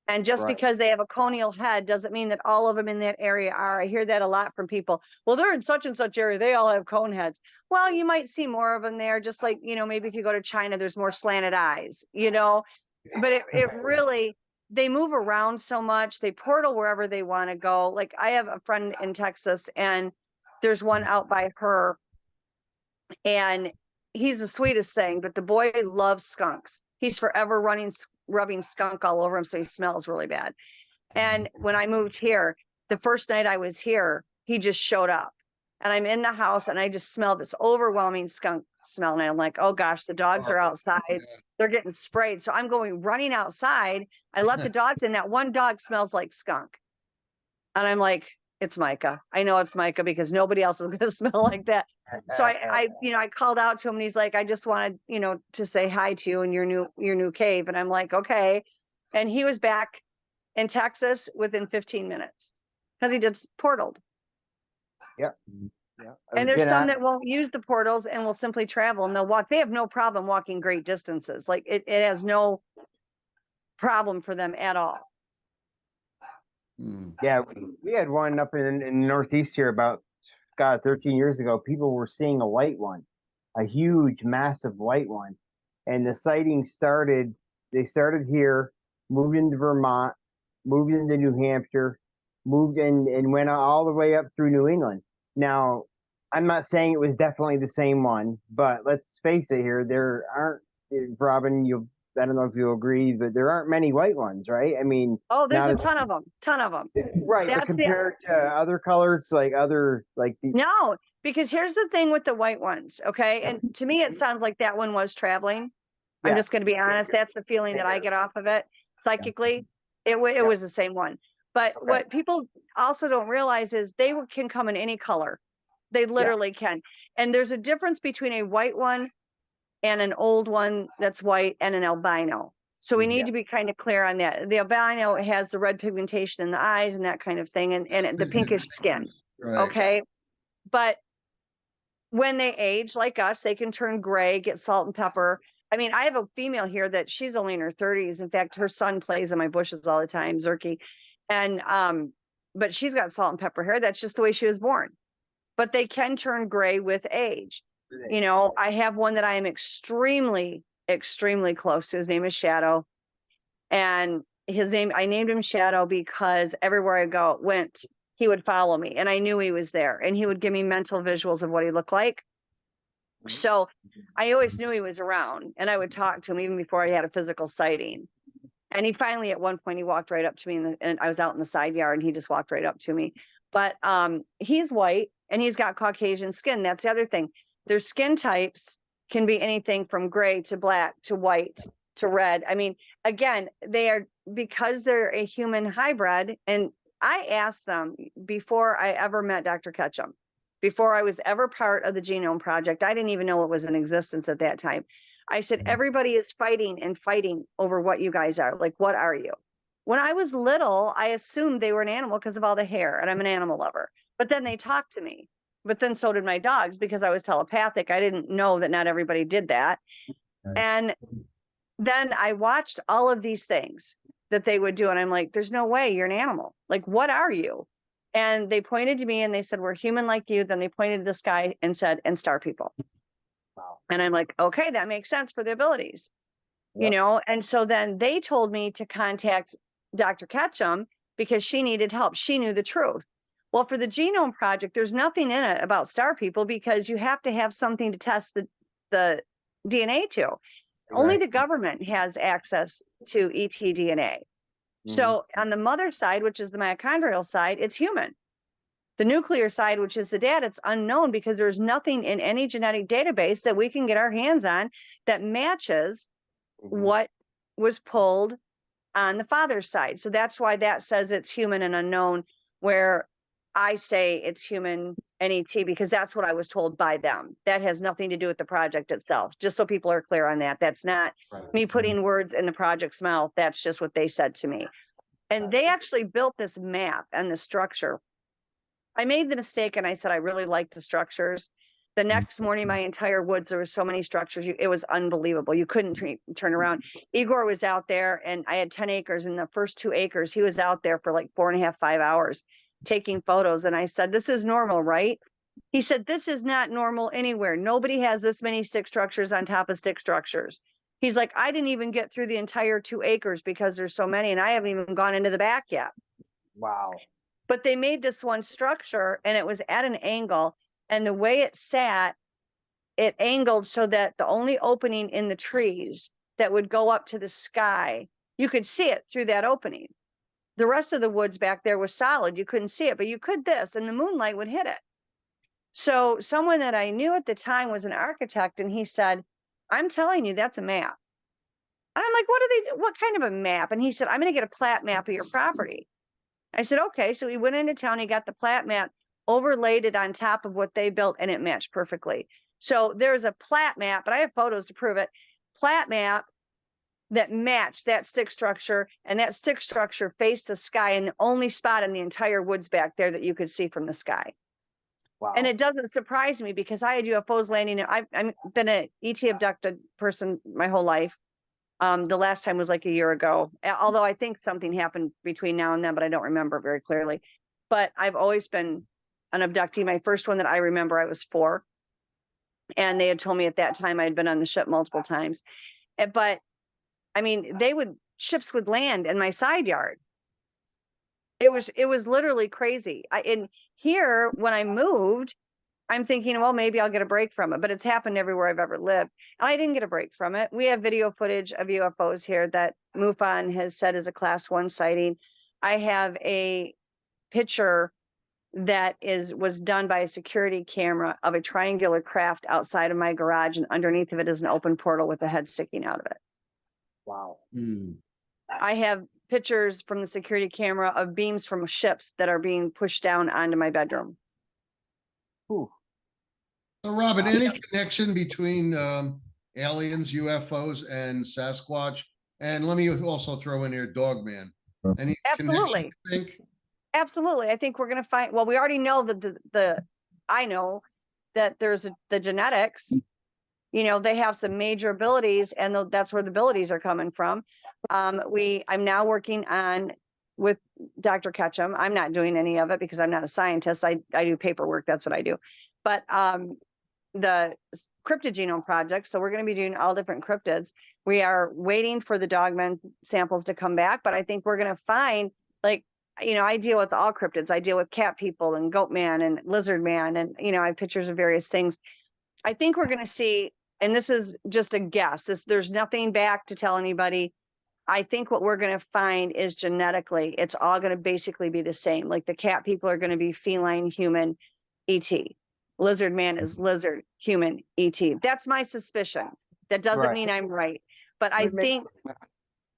And just because they have a conial head doesn't mean that all of them in that area are. I hear that a lot from people. Well, they're in such and such area. They all have cone heads. Well, you might see more of them there. Just like, maybe if you go to China, there's more slanted eyes, but it really, they move around so much. They portal wherever they want to go. Like I have a friend in Texas and there's one out by her and he's the sweetest thing, but the boy loves skunks. He's forever rubbing skunk all over him. So he smells really bad. And when I moved here, the first night I was here, he just showed up and I'm in the house and I just smell this overwhelming skunk smell. And I'm like, oh gosh, the dogs are outside. They're getting sprayed. So I'm running outside. I let the dogs in. That one dog smells like skunk. And I'm like, it's Micah. I know it's Micah because nobody else is going to smell like that. So I called out to him and he's like, I just wanted, to say hi to you in your new cave. And I'm like, okay. And he was back in Texas within 15 minutes because he just portaled. Yeah. And there's some that won't use the portals and will simply travel and they'll walk. They have no problem walking great distances. Like it has no problem for them at all. Yeah, we had one up in the Northeast here about 13 years ago. People were seeing a white one, a huge, massive white one. And the sightings started here, moved into Vermont, moved into New Hampshire, moved in and went all the way up through New England. Now, I'm not saying it was definitely the same one, but let's face it here, there aren't, Robin, you'll I don't know if you agree, but there aren't many white ones, right? I mean, Oh, there's not a as, ton of them, right, but That's the compared to other colors, like other, like the, no, because here's the thing with the white ones, okay? And to me, it sounds like that one was traveling. I'm yeah, just going to be honest. That's the feeling that I get off of it psychically. It Yeah. was the same one. But Okay. what people also don't realize is can come in any color. They literally can. And there's a difference between a white one and an old one that's white and an albino. So we need to be kind of clear on that. The albino has the red pigmentation in the eyes and that kind of thing, and the pinkish skin. Right. Okay. But when they age like us, they can turn gray, get salt and pepper. I mean, I have a female here that she's only in her 30s. In fact, her son plays in my bushes all the time, Zerky. And but she's got salt and pepper hair. That's just the way she was born. But they can turn gray with age. You know, I have one that I am extremely, extremely close to. His name is Shadow. And I named him Shadow because everywhere I went, he would follow me and I knew he was there and he would give me mental visuals of what he looked like. So I always knew he was around and I would talk to him even before I had a physical sighting. And he finally, at one point, he walked right up to me and I was out in the side yard and he just walked right up to me. But he's white and he's got Caucasian skin. That's the other thing. Their skin types can be anything from gray to black to white to red. I mean, again, because they're a human hybrid. And I asked them before I ever met Dr. Ketchum, before I was ever part of the Genome Project, I didn't even know it was in existence at that time. I said, everybody is fighting and fighting over what you guys are. Like, what are you? When I was little, I assumed they were an animal because of all the hair, and I'm an animal lover. But then they talked to me. But then so did my dogs because I was telepathic. I didn't know that not everybody did that. Right. And then I watched all of these things that they would do. And I'm like, there's no way you're an animal. Like, what are you? And they pointed to me and they said, we're human like you. Then they pointed to the sky and said, and star people. Wow. And I'm like, okay, that makes sense for the abilities, you Yep. know? And so then they told me to contact Dr. Ketchum because she needed help. She knew the truth. Well, for the Genome Project, there's nothing in it about star people because you have to have something to test the DNA to. Only the government has access to ET DNA. So on the mother side, which is the mitochondrial side, it's human. The nuclear side, which is the dad, it's unknown because there's nothing in any genetic database that we can get our hands on that matches what was pulled on the father's side. So that's why that says it's human and unknown, where I say it's human and ET because that's what I was told by them. That has nothing to do with the project itself, just so people are clear on that. That's not me putting words in the project's mouth. That's just what they said to me. And they actually built this map and the structure. I made the mistake and I said, I really like the structures. The next morning, my entire woods, there were so many structures. It was unbelievable. You couldn't turn around. Igor was out there and I had 10 acres. In the first 2 acres, he was out there for like 4.5, 5 hours taking photos. And I said, this is normal, right? He said, this is not normal anywhere. Nobody has this many stick structures on top of stick structures. He's like, I didn't even get through the entire 2 acres because there's so many and I haven't even gone into the back yet. Wow. But they made this one structure and it was at an angle, and the way it sat, it angled so that the only opening in the trees that would go up to the sky, you could see it through that opening. The rest of the woods back there was solid. You couldn't see it, but you could this, and the moonlight would hit it. So someone that I knew at the time was an architect, and he said, I'm telling you, that's a map. And I'm like, what kind of a map? And he said, I'm going to get a plat map of your property. I said, okay. So he went into town, he got the plat map, overlaid it on top of what they built, and it matched perfectly. So there's a plat map, but I have photos to prove it. Plat map that matched that stick structure, and that stick structure faced the sky, and the only spot in the entire woods back there that you could see from the sky. Wow. And it doesn't surprise me because I had UFOs landing. I've been an ET abducted person my whole life. The last time was like a year ago, although I think something happened between now and then, but I don't remember very clearly. But I've always been an abductee. My first one that I remember, I was 4. And they had told me at that time I had been on the ship multiple times. But I mean, ships would land in my side yard. It was literally crazy. And here, when I moved, I'm thinking, well, maybe I'll get a break from it, but it's happened everywhere I've ever lived. And I didn't get a break from it. We have video footage of UFOs here that MUFON has said is a class 1 sighting. I have a picture that was done by a security camera of a triangular craft outside of my garage, and underneath of it is an open portal with a head sticking out of it. Wow. I have pictures from the security camera of beams from ships that are being pushed down onto my bedroom. Ooh. So, Robin, any connection between aliens, UFOs, and Sasquatch? And let me also throw in here Dogman. Any Absolutely. connection, you think? Absolutely. I think we're going to find, well, we already know that I know that there's the genetics, you know, they have some major abilities, and that's where the abilities are coming from. I'm now working on with Dr. Ketchum. I'm not doing any of it because I'm not a scientist. I do paperwork. That's what I do. But the cryptid genome project. So we're going to be doing all different cryptids. We are waiting for the Dogman samples to come back, but I think we're going to find, like, you know, I deal with all cryptids. I deal with cat people and goat man and lizard man, and, you know, I have pictures of various things. I think we're going to see, and this is just a guess, there's nothing back to tell anybody. I think what we're going to find is genetically, it's all going to basically be the same. Like the cat people are going to be feline, human, ET. Lizard man is lizard, human, ET. That's my suspicion. That doesn't mean I'm right. But I think,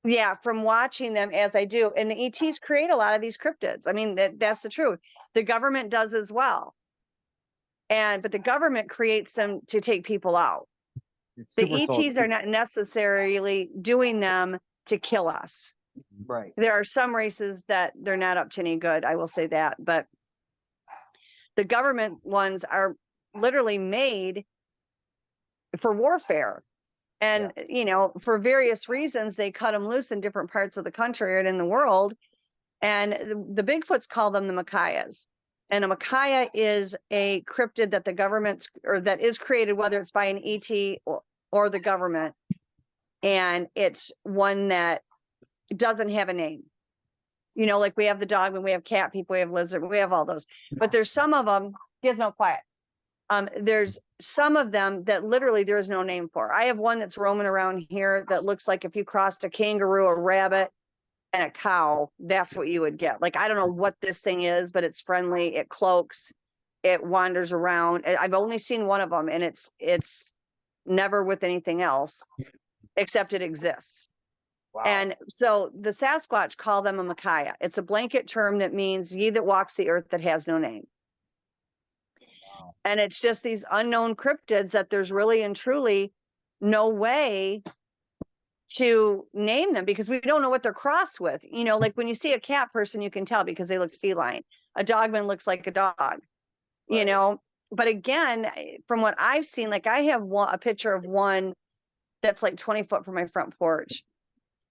yeah, from watching them as I do, and the ETs create a lot of these cryptids. I mean, that's the truth. The government does as well. But the government creates them to take people out. The ETs are not necessarily doing them to kill us. Right. There are some races that they're not up to any good, I will say that, but the government ones are literally made for warfare. And, you know, for various reasons, they cut them loose in different parts of the country and in the world. And the Bigfoots call them the Makayas. And a Makaya is a cryptid that the government's, or that is created, whether it's by an ET or the government. And it's one that doesn't have a name. You know, like we have the dog, and we have cat people, we have lizard, we have all those. But there's some of them, Gizmo, quiet. There's some of them that literally there is no name for. I have one that's roaming around here that looks like if you crossed a kangaroo, a rabbit, and a cow, that's what you would get. Like, I don't know what this thing is, but it's friendly. It cloaks. It wanders around. I've only seen one of them, and it's never with anything else except it exists. Wow. And so the Sasquatch call them a Makaya. It's a blanket term that means ye that walks the earth that has no name. Wow. And it's just these unknown cryptids that there's really and truly no way to name them, because we don't know what they're crossed with. You know, like when you see a cat person, you can tell because they look feline. A dogman looks like a dog, right. You know, but again, from what I've seen, like I have a picture of one that's like 20 foot from my front porch.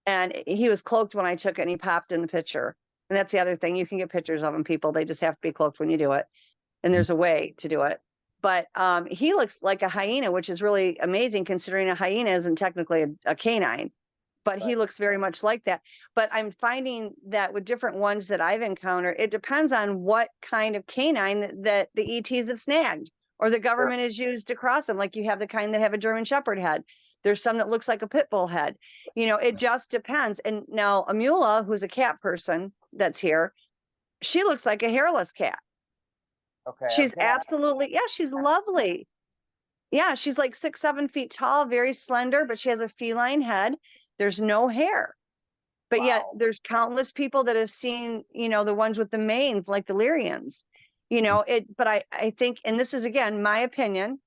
And he was cloaked when I took it, and he popped in the picture. And that's the other thing. You can get pictures of them, people. They just have to be cloaked when you do it. And there's a way to do it. But he looks like a hyena, which is really amazing considering a hyena isn't technically a canine. But he looks very much like that. But I'm finding that with different ones that I've encountered, it depends on what kind of canine that the ETs have snagged or the government has used to cross them. Like you have the kind that have a German Shepherd head. There's some that looks like a pit bull head. You know, it just depends. And now Amula, who's a cat person that's here, she looks like a hairless cat. Okay. She's absolutely, yeah, she's lovely. Yeah, she's like 6-7 feet tall, very slender, but she has a feline head. There's no hair. But yet there's countless people that have seen, you know, the ones with the manes, like the Lyrians. You know, but I think, and this is again my opinion,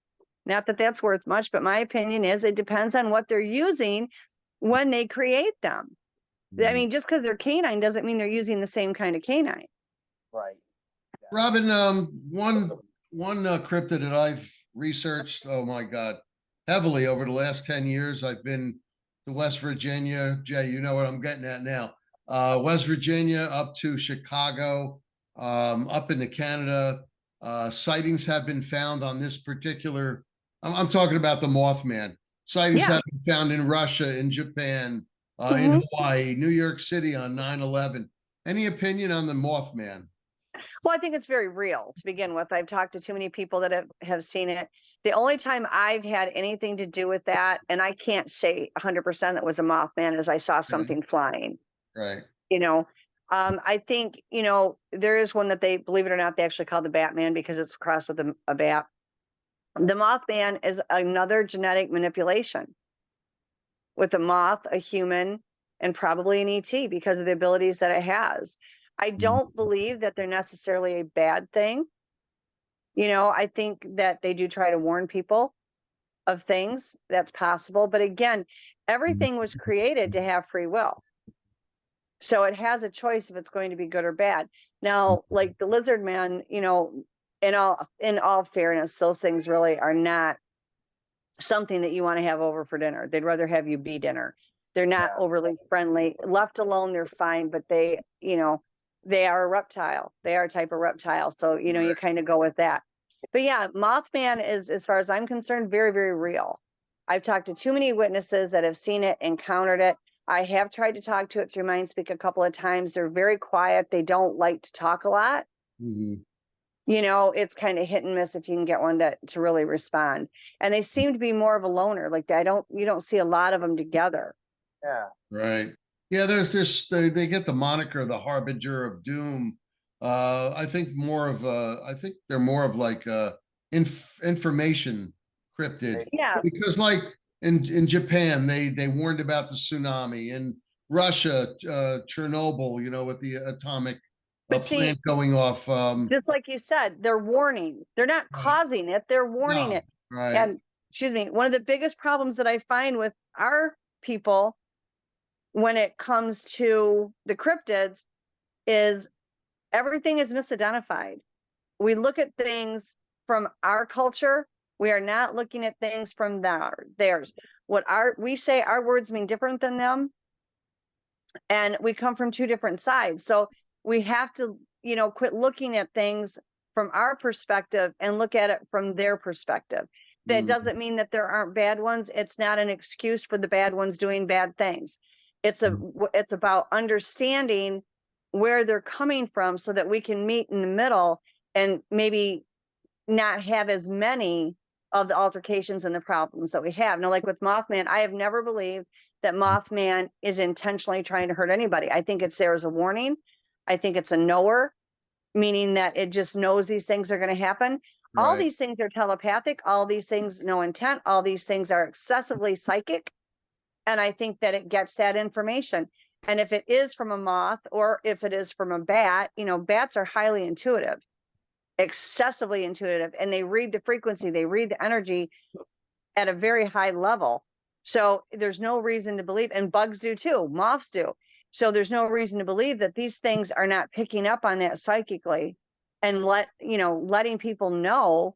not that that's worth much, but my opinion is it depends on what they're using when they create them. I mean, just because they're canine doesn't mean they're using the same kind of canine. Right. Robin, one cryptid that I've researched, oh my God, heavily over the last 10 years. I've been to West Virginia. Jay, you know what I'm getting at now. West Virginia up to Chicago, up into Canada. Sightings have been found on this particular, I'm talking about the Mothman. Sightings have been found in Russia, in Japan, in Hawaii, New York City on 9/11. Any opinion on the Mothman? Well, I think it's very real to begin with. I've talked to too many people that have seen it. The only time I've had anything to do with that, and I can't say 100% it was a Mothman, is I saw something flying. Right. You know, I think, you know, there is one that they, believe it or not, they actually call the Batman because it's crossed with a bat. The Mothman is another genetic manipulation with a moth, a human, and probably an ET because of the abilities that it has. I don't believe that they're necessarily a bad thing. You know, I think that they do try to warn people of things that's possible. But again, everything was created to have free will. So it has a choice if it's going to be good or bad. Now, like the lizard man, you know, in all fairness, those things really are not something that you want to have over for dinner. They'd rather have you be dinner. They're not overly friendly. Left alone, they're fine, but they, you know, they are a reptile. They are a type of reptile. So, you know, you kind of go with that. But yeah, Mothman is, as far as I'm concerned, very, very real. I've talked to too many witnesses that have seen it, encountered it. I have tried to talk to it through Mindspeak a couple of times. They're very quiet. They don't like to talk a lot. Mm-hmm. You know, it's kind of hit and miss if you can get one to really respond. And they seem to be more of a loner. Like you don't see a lot of them together. Yeah. Right. Yeah, they get the moniker the harbinger of doom. I think they're more of like information cryptid. Yeah. Because like in Japan, they warned about the tsunami. In Russia, Chernobyl, you know, with the atomic plant going off. Just like you said, they're warning. They're not causing it, they're warning it. Right. And excuse me, one of the biggest problems that I find with our people when it comes to the cryptids is everything is misidentified. We look at things from our culture. We are not looking at things from theirs. We say our words mean different than them. And we come from two different sides. So we have to, you know, quit looking at things from our perspective and look at it from their perspective. That doesn't mean that there aren't bad ones. It's not an excuse for the bad ones doing bad things. It's about understanding where they're coming from so that we can meet in the middle and maybe not have as many of the altercations and the problems that we have. Now, like with Mothman, I have never believed that Mothman is intentionally trying to hurt anybody. I think it's there as a warning. I think it's a knower, meaning that it just knows these things are going to happen. All Right. these things are telepathic. All these things, no intent. All these things are excessively psychic. And I think that it gets that information. And if it is from a moth or if it is from a bat, you know, bats are highly intuitive, excessively intuitive, and they read the frequency, they read the energy at a very high level. So there's no reason to believe, and bugs do too, moths do. So there's no reason to believe that these things are not picking up on that psychically and letting people know,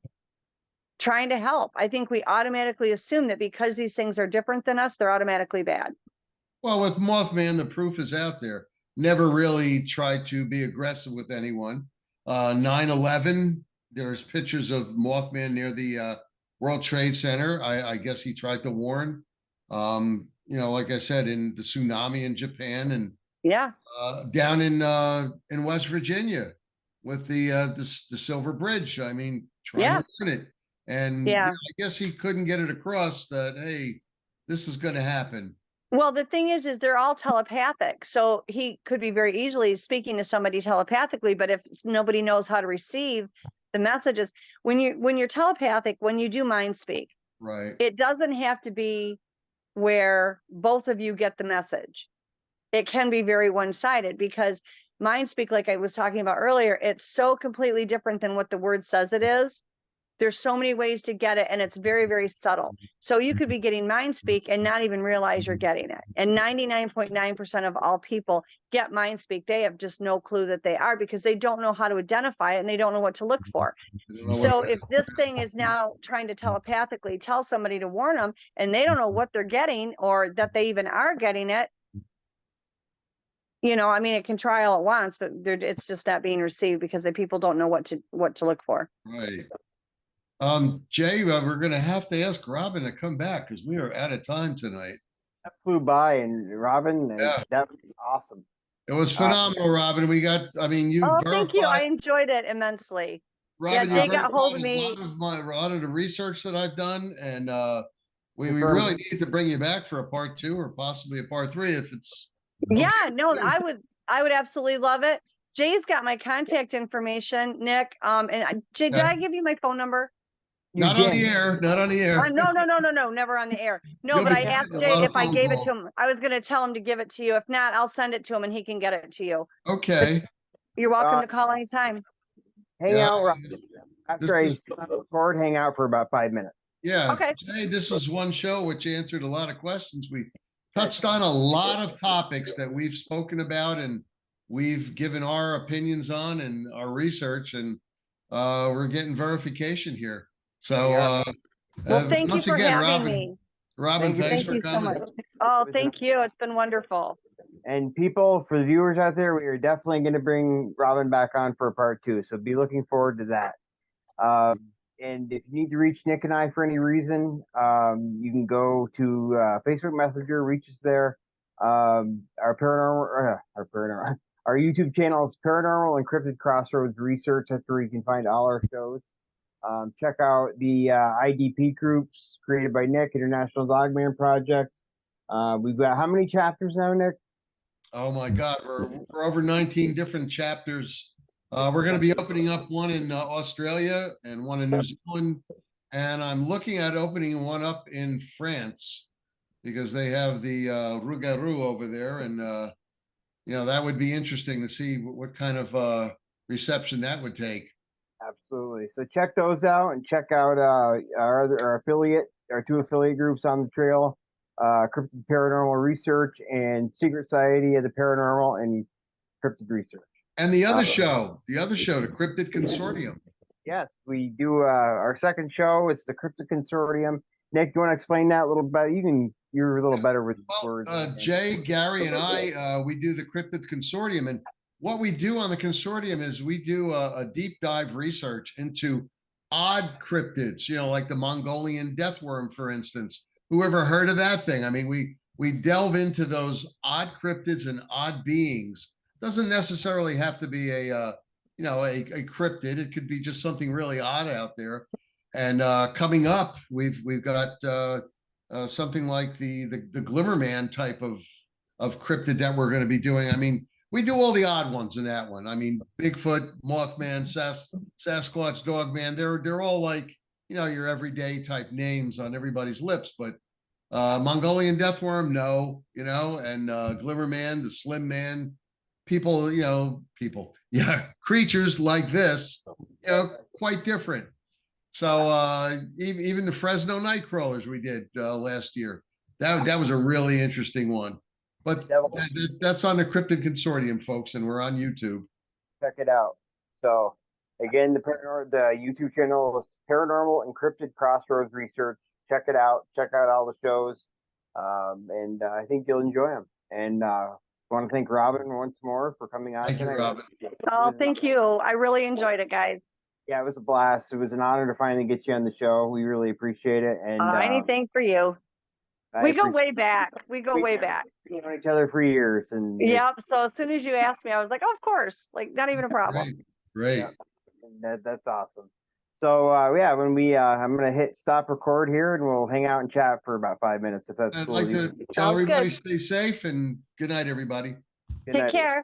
trying to help. I think we automatically assume that because these things are different than us, they're automatically bad. Well, with Mothman, the proof is out there. Never really tried to be aggressive with anyone. 9/11, there's pictures of Mothman near the World Trade Center. I guess he tried to warn. You know, like I said, in the tsunami in Japan and down in West Virginia with the Silver Bridge. I mean, trying to warn it. And you know, I guess he couldn't get it across that, hey, this is going to happen. Well, the thing is they're all telepathic. So he could be very easily speaking to somebody telepathically, but if nobody knows how to receive the messages, when you're telepathic, when you do mind speak, right, it doesn't have to be where both of you get the message. It can be very one-sided because mind speak, like I was talking about earlier, it's so completely different than what the word says it is. There's so many ways to get it, and it's very, very subtle. So you could be getting mind speak and not even realize you're getting it. And 99.9% of all people get mind speak. They have just no clue that they are because they don't know how to identify it and they don't know what to look for. So if this thing is now trying to telepathically tell somebody to warn them and they don't know what they're getting or that they even are getting it, you know, I mean, it can try all at once, but it's just not being received because the people don't know what to look for. right. Jay, we're going to have to ask Robin to come back because we are out of time tonight. That flew by, and Robin, that was awesome. It was phenomenal, Robin. We got, I mean, you Oh, thank you. I verified, enjoyed it immensely. Robin, Jay you got hold of verified me. a lot of the research that I've done, and we Confirmed. really need to bring you back for a part 2 or possibly a part 3 if it's Yeah, okay no, with you. I would absolutely love it. Jay's got my contact information, Nick. Jay, did Okay. I give you my phone number? You Not on the did. air, not on the air. No, never on the air. No, You'll but be I getting asked a Jay lot of if I phone gave it to calls. him. I was going to tell him to give it to you. If not, I'll send it to him and he can get it to you. Okay. You're welcome Uh, to call anytime. Hang Yeah, out after I this- record. Hang out for about 5 minutes. Yeah, Okay. Jay, this was one show which answered a lot of questions. We touched on a lot of topics that we've spoken about and we've given our opinions on and our research, and we're getting verification here. So Well, thank you once for again, having me. Robin, thanks Thank for you so coming. much. Oh, thank you. It's been wonderful. And people, for the viewers out there, we are definitely going to bring Robin back on for a part 2. So be looking forward to that. And if you need to reach Nick and I for any reason, you can go to Facebook Messenger, reach us there. Our YouTube channel is Paranormal Encrypted Crossroads Research. That's where you can find all our shows. Check out the IDP groups created by Nick, International Dogman Project. We've got how many chapters now, Nick? Oh my God, we're over 19 different chapters. We're going to be opening up one in Australia and one in New Zealand, and I'm looking at opening one up in France because they have the Rougarou over there, and that would be interesting to see what kind of reception that would take. Absolutely. So check those out and check out our 2 affiliate groups on the trail. Cryptid Paranormal Research and Secret Society of the Paranormal and Cryptid Research. And the other show, the Cryptid Consortium. Yes, we do our second show. It's the Cryptid Consortium. Nick, you want to explain that a little better? You're a little better with words. Jay, Gary, and I, we do the Cryptid Consortium, and what we do on the consortium is we do a deep dive research into odd cryptids, like the Mongolian deathworm, for instance. Whoever heard of that thing? I mean, we delve into those odd cryptids and odd beings. Doesn't necessarily have to be a cryptid. It could be just something really odd out there. And coming up, we've got something like the Glimmerman type of cryptid that we're going to be doing. I mean, we do all the odd ones in that one. I mean, Bigfoot, Mothman, Sasquatch, Dogman. They're all like your everyday type names on everybody's lips, but Mongolian deathworm, no, and Glimmerman, the Slim Man, creatures like this, quite different. So even the Fresno Nightcrawlers we did last year, that was a really interesting one. But that's on the Cryptid Consortium, folks, and we're on YouTube. Check it out. So again, the YouTube channel is Paranormal Encrypted Crossroads Research. Check it out. Check out all the shows, and I think you'll enjoy them. And I want to thank Robin once more for coming on Thank tonight. you, Robin. Oh, thank you. I really enjoyed it, guys. Yeah, it was a blast. It was an honor to finally get you on the show. We really appreciate it. And Anything for you. We go way back. We go way back. We've known each other for years. And yep. So as soon as you asked me, I was like, oh, of course. Like, not even a problem. Great. Yeah. And that's awesome. So when we I'm gonna hit stop record here, and we'll hang out and chat for about 5 minutes if that's I'd cool. like to tell Sounds everybody good. stay safe and good night, everybody. Good Take night. care.